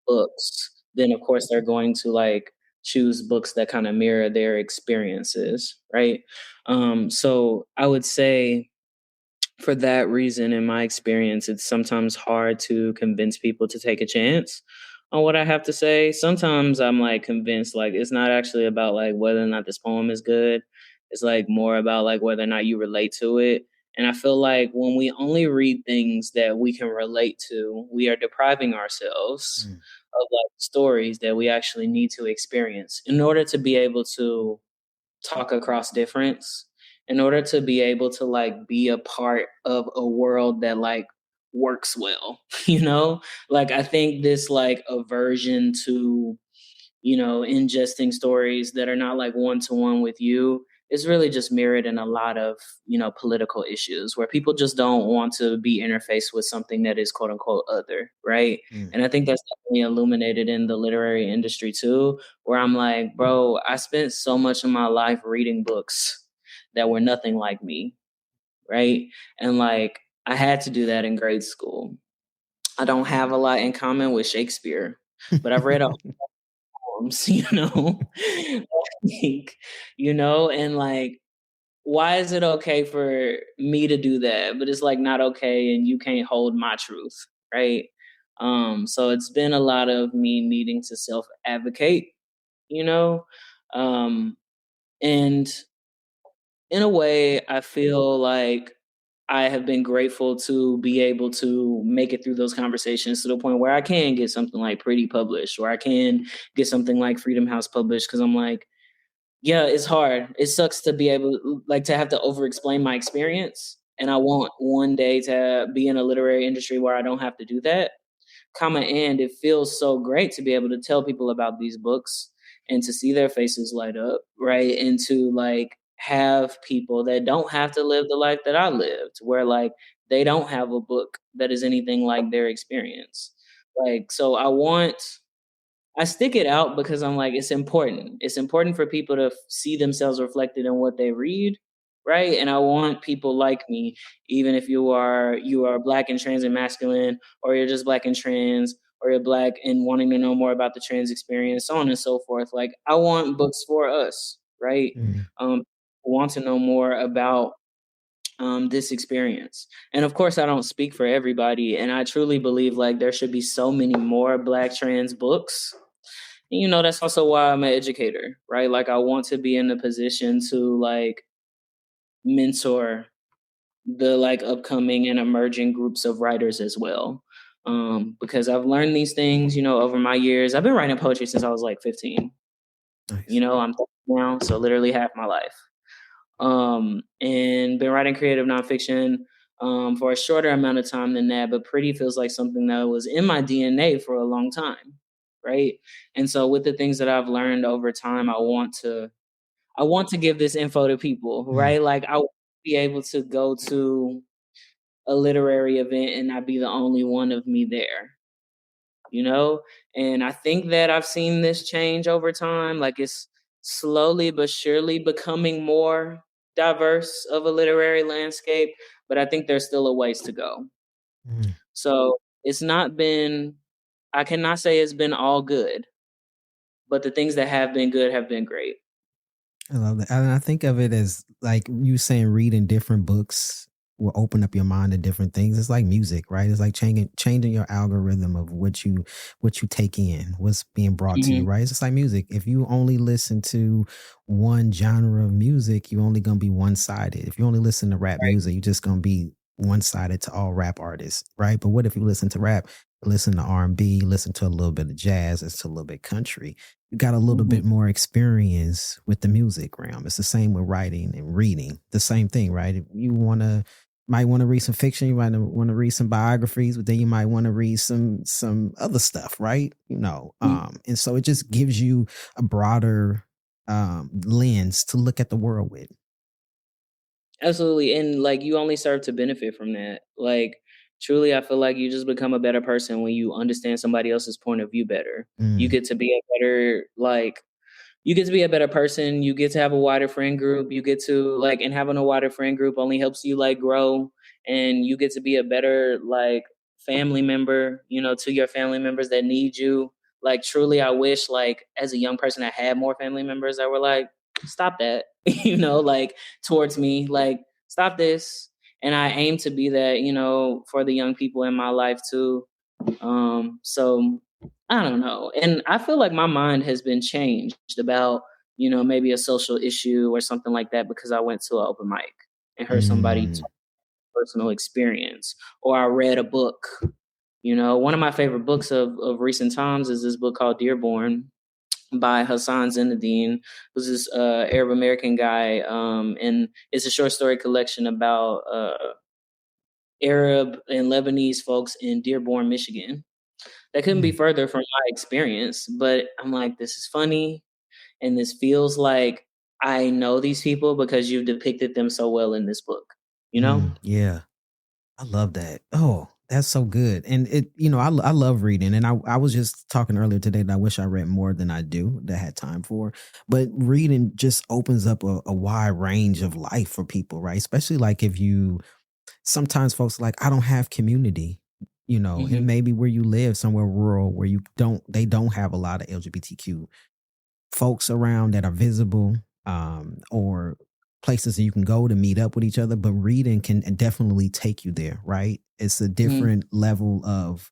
books, then of course they're going to like choose books that kind of mirror their experiences, right? So I would say for that reason, in my experience, it's sometimes hard to convince people to take a chance on what I have to say. Sometimes I'm like convinced like it's not actually about like whether or not this poem is good. It's like more about like whether or not you relate to it. And I feel like when we only read things that we can relate to, we are depriving ourselves of like stories that we actually need to experience in order to be able to talk across difference, in order to be able to like be a part of a world that like works well, like I think this like aversion to, ingesting stories that are not like one-to-one with you is really just mirrored in a lot of, political issues where people just don't want to be interfaced with something that is quote unquote other, right? And I think that's definitely illuminated in the literary industry too, where I'm like, bro, I spent so much of my life reading books that were nothing like me, right? And like, I had to do that in grade school. I don't have a lot in common with Shakespeare, but I've read all poems, like, and like, why is it okay for me to do that, but it's like not okay and you can't hold my truth, right? So it's been a lot of me needing to self-advocate, you know? And in a way, I feel like I have been grateful to be able to make it through those conversations to the point where I can get something like Pretty published, or I can get something like Freedom House published. Cause I'm like, yeah, it's hard. It sucks to be able, like, to have to over explain my experience. And I want one day to be in a literary industry where I don't have to do that. And it feels so great to be able to tell people about these books and to see their faces light up, right? And to like have people that don't have to live the life that I lived, where like they don't have a book that is anything like their experience. Like, so I stick it out because I'm like, it's important. It's important for people to see themselves reflected in what they read, right? And I want people like me, even if you are Black and trans and masculine, or you're just Black and trans, or you're Black and wanting to know more about the trans experience, so on and so forth. Like, I want books for us, right? Mm. Want to know more about this experience. And of course, I don't speak for everybody. And I truly believe like there should be so many more Black trans books. And, that's also why I'm an educator, right? Like, I want to be in a position to like mentor the like upcoming and emerging groups of writers as well. Because I've learned these things, over my years. I've been writing poetry since I was like 15. Nice. I'm 30 now, so literally half my life. And been writing creative nonfiction for a shorter amount of time than that, but Pretty feels like something that was in my DNA for a long time, right? And so with the things that I've learned over time, I want to give this info to people, right? Like, I want to be able to go to a literary event and not be the only one of me there. And I think that I've seen this change over time. Like, it's slowly but surely becoming more diverse of a literary landscape, but I think there's still a ways to go. So I cannot say it's been all good, but the things that have been good have been great. I love that. And I think of it as like you saying reading different books will open up your mind to different things. It's like music, right? It's like changing your algorithm of what you take in, what's being brought to you, right? It's just like music. If you only listen to one genre of music, you're only gonna be one-sided. If you only listen to rap music, you're just gonna be one-sided to all rap artists, right? But what if you listen to rap, listen to R&B, listen to a little bit of jazz, listen to a little bit country? You got a little bit more experience with the music realm. It's the same with writing and reading. The same thing, right? If you might want to read some fiction, you might want to read some biographies, but then you might want to read some other stuff, right? And so it just gives you a broader lens to look at the world with. Absolutely. And like, you only serve to benefit from that. Like, truly, I feel like you just become a better person when you understand somebody else's point of view better. You get to be a better person. You get to have a wider friend group. You get to and having a wider friend group only helps you grow, and you get to be a better family member, to your family members that need you. Like, truly, I wish as a young person I had more family members that were stop that, towards me, stop this. And I aim to be that, for the young people in my life too. So I don't know. And I feel like my mind has been changed about, maybe a social issue or something like that because I went to an open mic and heard somebody talk personal experience, or I read a book. One of my favorite books of recent times is this book called Dearborn by Hassan Zinedine, who's this Arab American guy. And it's a short story collection about Arab and Lebanese folks in Dearborn, Michigan. That couldn't be further from my experience, but I'm like, this is funny. And this feels like I know these people because you've depicted them so well in this book, Yeah. I love that. Oh, That's so good. And it, I love reading. And I was just talking earlier today that I wish I read more than I do, that I had time for. But reading just opens up a wide range of life for people, right? Especially like if you, sometimes folks are like, I don't have community, and maybe where you live, somewhere rural where they don't have a lot of LGBTQ folks around that are visible, or places that you can go to meet up with each other. But reading can definitely take you there, right? It's a different level of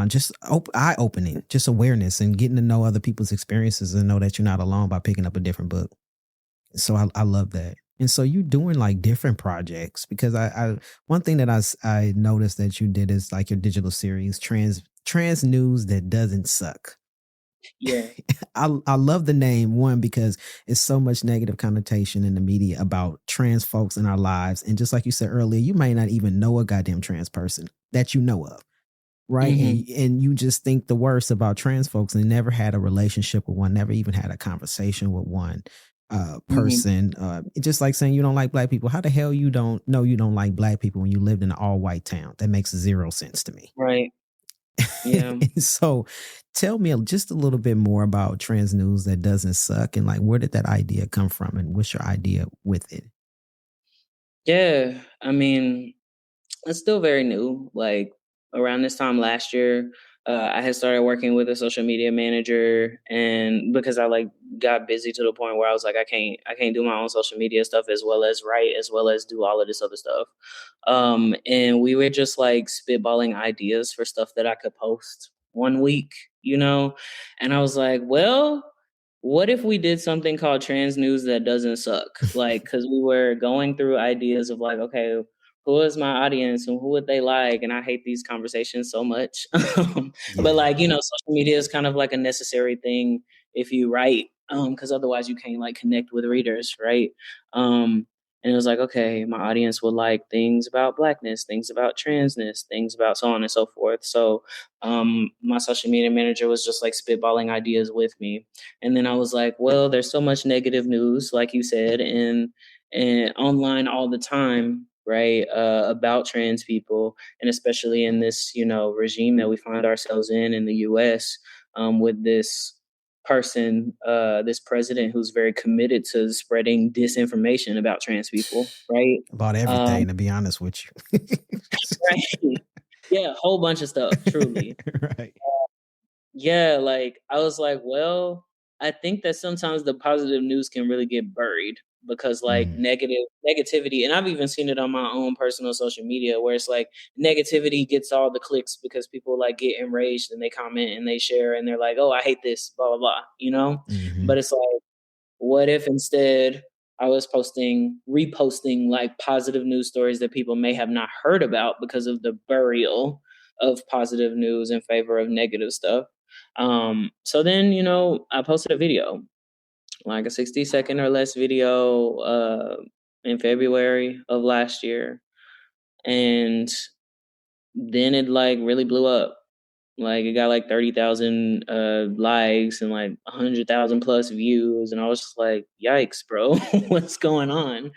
just eye opening, just awareness, and getting to know other people's experiences and know that you're not alone by picking up a different book. So I love that. And so you doing like different projects, because I one thing that I noticed that you did is like your digital series, trans news that doesn't suck. Yeah. I love the name, one, because it's so much negative connotation in the media about trans folks in our lives. And just like you said earlier, you may not even know a goddamn trans person that you know of. Right. And you just think the worst about trans folks and never had a relationship with one, never even had a conversation with one person. Just like saying you don't like black people. How the hell you don't like black people when you lived in an all white town? That makes zero sense to me. Right. Yeah. So tell me just a little bit more about trans news that doesn't suck, and like, where did that idea come from, and what's your idea with it? Yeah. I mean, it's still very new. Like around this time last year, I had started working with a social media manager, and because I like got busy to the point where I was like, I can't do my own social media stuff as well as write, as well as do all of this other stuff. And we were just like spitballing ideas for stuff that I could post one week, and I was like, well, what if we did something called trans news that doesn't suck? Like, because we were going through ideas of like, okay, who is my audience and who would they like? And I hate these conversations so much. But like, social media is kind of like a necessary thing if you write, because otherwise you can't like connect with readers, right? And it was like, okay, my audience would like things about Blackness, things about transness, things about so on and so forth. So my social media manager was just like spitballing ideas with me. And then I was like, well, there's so much negative news, like you said, and online all the time, right, about trans people, and especially in this, regime that we find ourselves in the U.S. With this person, this president who's very committed to spreading disinformation about trans people, right? About everything, to be honest with you. Right. Yeah, a whole bunch of stuff, truly. Right. Yeah, like I was like, well, I think that sometimes the positive news can really get buried because like negativity, and I've even seen it on my own personal social media where it's like negativity gets all the clicks because people like get enraged and they comment and they share and they're like, oh, I hate this, blah, blah, blah, But it's like, what if instead I was reposting like positive news stories that people may have not heard about because of the burial of positive news in favor of negative stuff? So then, I posted a video, like a 60-second or less video, in February of last year. And then it like really blew up. Like it got like 30,000 likes and like 100,000 plus views. And I was just like, yikes, bro, what's going on?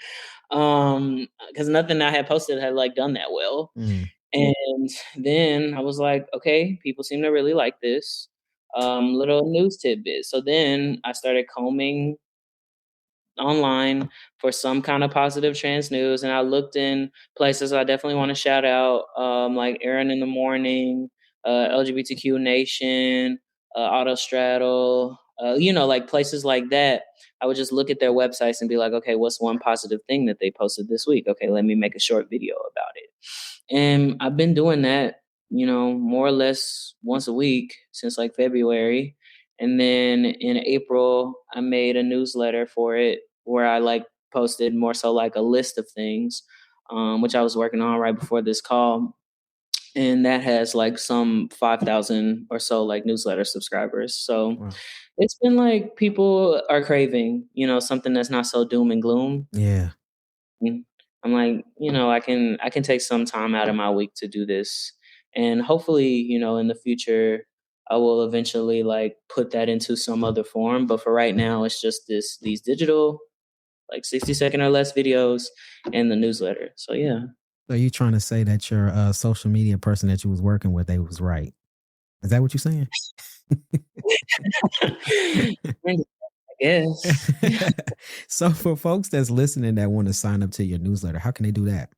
Because nothing I had posted had like done that well. And then I was like, okay, people seem to really like this little news tidbit. So then I started combing online for some kind of positive trans news, and I looked in places I definitely want to shout out, like Aaron in the Morning, LGBTQ Nation, Autostraddle, like places like that. I would just look at their websites and be like, okay, what's one positive thing that they posted this week? Okay, let me make a short video about it. And I've been doing that, more or less once a week since like February. And then in April, I made a newsletter for it where I like posted more so like a list of things, which I was working on right before this call. And that has like some 5,000 or so like newsletter subscribers. So It's been like people are craving, something that's not so doom and gloom. Yeah. I'm like, I can take some time out of my week to do this. And hopefully, in the future, I will eventually like put that into some other form. But for right now, it's just these digital, like 60-second or less videos and the newsletter. So yeah. So you trying to say that your social media person that you was working with, they was right? Is that what you're saying? I guess. So for folks that's listening that want to sign up to your newsletter, how can they do that?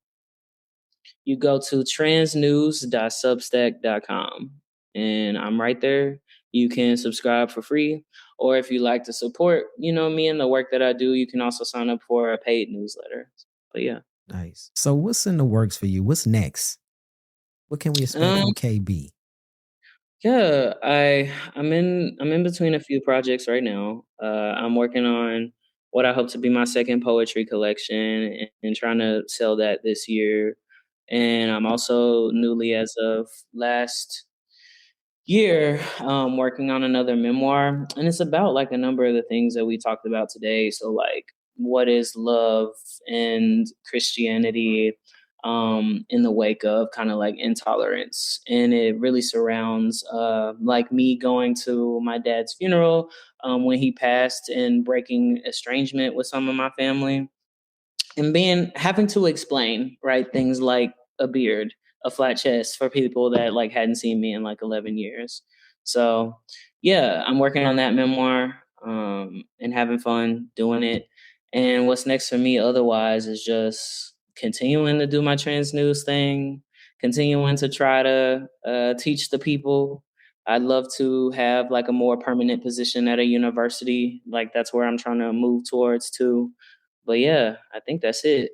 You go to transnews.substack.com and I'm right there. You can subscribe for free. Or if you like to support, me and the work that I do, you can also sign up for a paid newsletter. But yeah. Nice. So what's in the works for you? What's next? What can we expect from KB? Yeah, I'm in between a few projects right now. I'm working on what I hope to be my second poetry collection and trying to sell that this year. And I'm also newly, as of last year, working on another memoir, and it's about like a number of the things that we talked about today. So like, what is love and Christianity in the wake of kind of like intolerance, and it really surrounds like me going to my dad's funeral when he passed and breaking estrangement with some of my family and having to explain, right, things like a beard, a flat chest for people that like hadn't seen me in like 11 years. So yeah, I'm working on that memoir and having fun doing it. And what's next for me otherwise is just continuing to do my trans news thing, continuing to try to teach the people. I'd love to have like a more permanent position at a university. Like that's where I'm trying to move towards too. But yeah, I think that's it.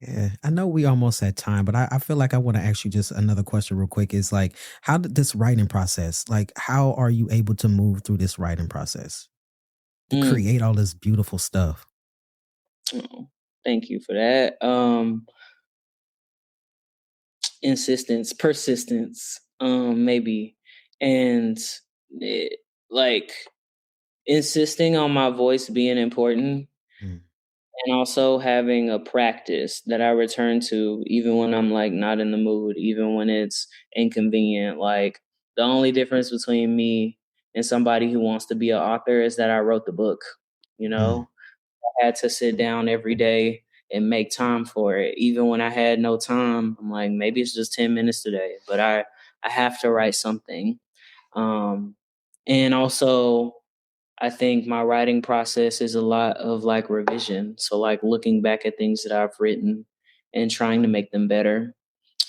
Yeah, I know we almost had time, but I feel like I want to ask you just another question real quick. Is like, how did this writing process, like, how are you able to move through this writing process to create all this beautiful stuff? Oh, thank you for that. Insistence, persistence, maybe. And like insisting on my voice being important. And also having a practice that I return to even when I'm like not in the mood, even when it's inconvenient. Like the only difference between me and somebody who wants to be an author is that I wrote the book. I had to sit down every day and make time for it. Even when I had no time, I'm like, maybe it's just 10 minutes today, but I have to write something. And also I think my writing process is a lot of like revision. So like looking back at things that I've written and trying to make them better.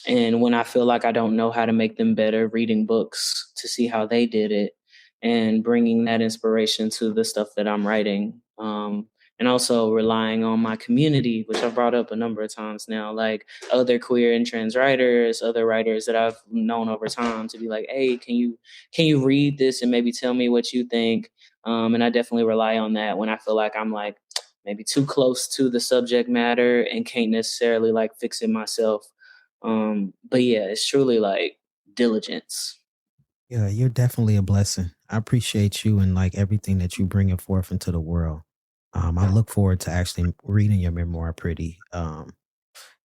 And when I feel like I don't know how to make them better, reading books to see how they did it and bringing that inspiration to the stuff that I'm writing. And also relying on my community, which I've brought up a number of times now, like other queer and trans writers, other writers that I've known over time to be like, hey, can you read this and maybe tell me what you think? And I definitely rely on that when I feel like I'm like maybe too close to the subject matter and can't necessarily like fix it myself. But yeah, it's truly like diligence. Yeah, you're definitely a blessing. I appreciate you and like everything that you bring it forth into the world. I look forward to actually reading your memoir, Pretty. I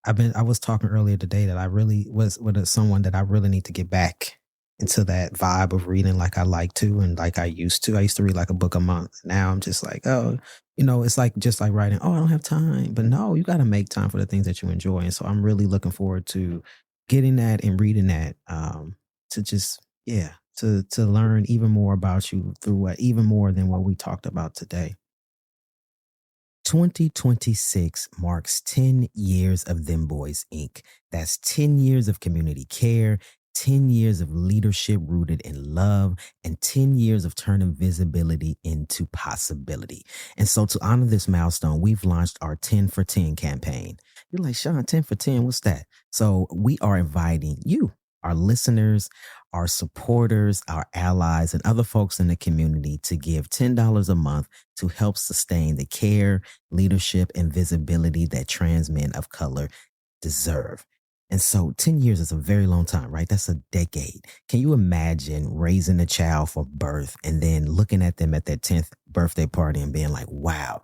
was talking earlier today that I really was with someone that I really need to get back into that vibe of reading like I like to and like I used to. I used to read like a book a month. Now I'm just like, oh, it's like just like writing, oh, I don't have time. But no, you got to make time for the things that you enjoy. And so I'm really looking forward to getting that and reading that to just, yeah, to learn even more about you through even more than what we talked about today. 2026 marks 10 years of Dem Bois Inc. That's 10 years of community care, 10 years of leadership rooted in love, and 10 years of turning visibility into possibility. And so to honor this milestone, we've launched our 10 for 10 campaign. You're like, Sean, 10 for 10, what's that? So we are inviting you, our listeners, our supporters, our allies, and other folks in the community to give $10 a month to help sustain the care, leadership, and visibility that trans men of color deserve. And so 10 years is a very long time, right? That's a decade. Can you imagine raising a child for birth and then looking at them at their 10th birthday party and being like, wow,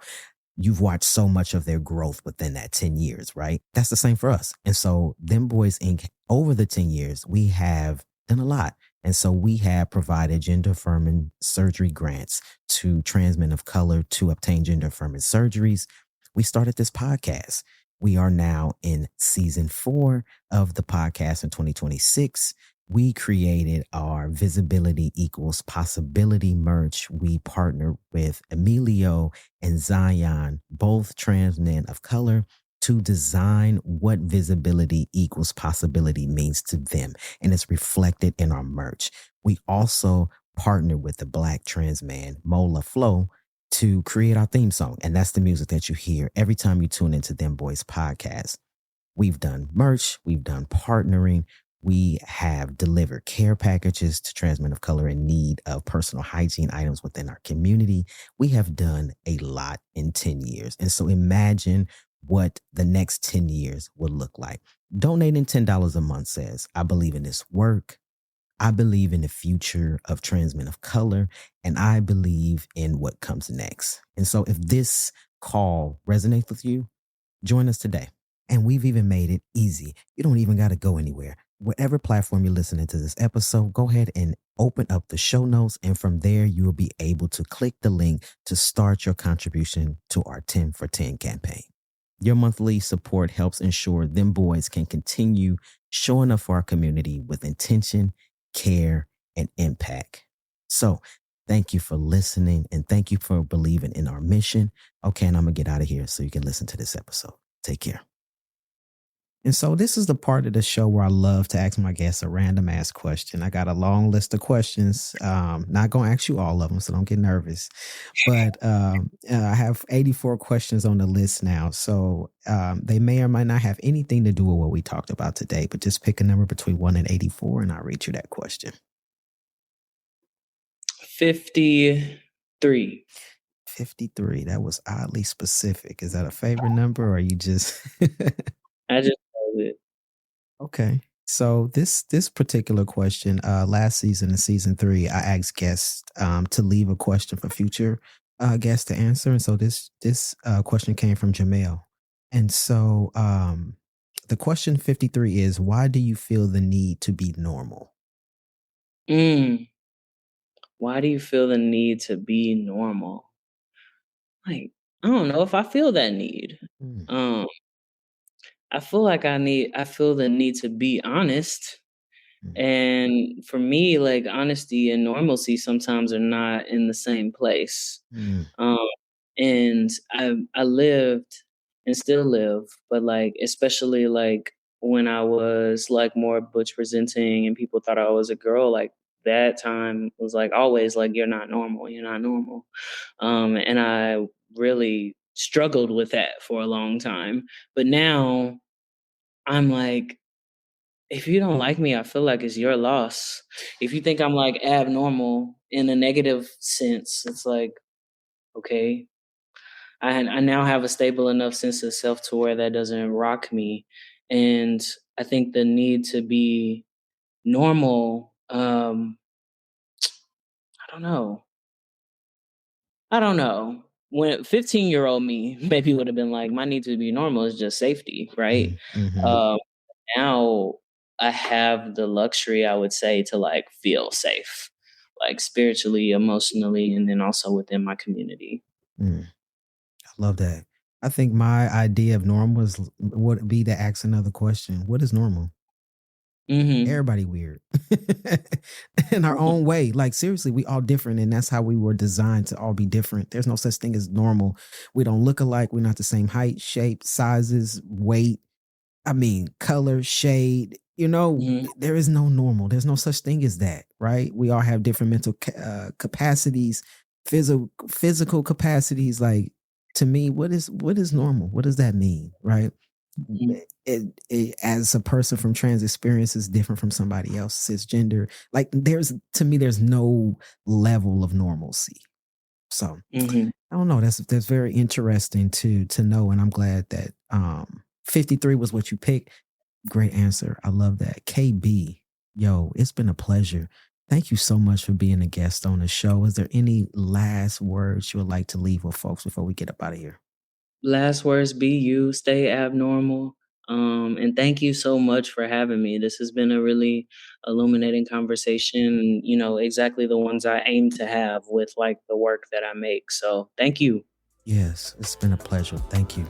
you've watched so much of their growth within that 10 years, right? That's the same for us. And so Dem Bois Inc., over the 10 years, we have done a lot. And so we have provided gender affirming surgery grants to trans men of color to obtain gender affirming surgeries. We started this podcast. We are now in season 4 of the podcast in 2026. We created our Visibility Equals Possibility merch. We partnered with Emilio and Zion, both trans men of color, to design what visibility equals possibility means to them. And it's reflected in our merch. We also partnered with the Black trans man, Mola Flow, to create our theme song. And that's the music that you hear every time you tune into Dem Bois Podcast. We've done merch. We've done partnering. We have delivered care packages to trans men of color in need of personal hygiene items within our community. We have done a lot in 10 years. And so imagine what the next 10 years would look like. Donating $10 a month says, I believe in this work. I believe in the future of trans men of color, and I believe in what comes next. And so if this call resonates with you, join us today. And we've even made it easy. You don't even got to go anywhere. Whatever platform you're listening to this episode, go ahead and open up the show notes. And from there, you will be able to click the link to start your contribution to our 10 for 10 campaign. Your monthly support helps ensure Dem Bois can continue showing up for our community with intention, care, and impact. So thank you for listening and thank you for believing in our mission. Okay, and I'm going to get out of here so you can listen to this episode. Take care. And so this is the part of the show where I love to ask my guests a random ass question. I got a long list of questions. Not going to ask you all of them, so don't get nervous. But I have 84 questions on the list now. So they may or might not have anything to do with what we talked about today, but just pick a number between 1 and 84 and I'll read you that question. 53. 53. That was oddly specific. Is that a favorite number or are you just... I just love it. Okay. So this particular question, last season in season 3, I asked guests to leave a question for future guests to answer. And so this question came from Jamel. And so the question 53 is, why do you feel the need to be normal? Why do you feel the need to be normal? Like, I don't know if I feel that need. I feel like I feel the need to be honest. And for me, like honesty and normalcy sometimes are not in the same place. And I lived and still live, but like, especially like when I was like more butch presenting and people thought I was a girl, like that time was like always like, you're not normal. And I really struggled with that for a long time. But now I'm like, if you don't like me, I feel like it's your loss. If you think I'm like abnormal in a negative sense, it's like, okay, I now have a stable enough sense of self to where that doesn't rock me. And I think the need to be normal, I don't know. When 15-year-old me maybe would have been like, my need to be normal is just safety, right? Now I have the luxury, I would say, to like feel safe, like spiritually, emotionally, and then also within my community. I love that. I think my idea of normal would be to ask another question. What is normal? Everybody weird in our own way. Like seriously, we all different, and that's how we were designed to all be different. There's no such thing as normal. We don't look alike. We're not the same height, shape, sizes, weight. I mean, color, shade. There is no normal. There's no such thing as that, right? We all have different mental capacities, physical capacities. Like to me, what is normal? What does that mean, right? It, as a person from trans experience is different from somebody else cisgender. Like there's no level of normalcy. So I don't know. That's very interesting to know, and I'm glad that 53 was what you picked. Great answer. I love that. KB, yo, it's been a pleasure. Thank you so much for being a guest on the show. Is there any last words you would like to leave with folks before we get up out of here? Last words, be you, stay abnormal. And thank you so much for having me. This has been a really illuminating conversation, exactly the ones I aim to have with like the work that I make. So thank you. Yes, it's been a pleasure. Thank you.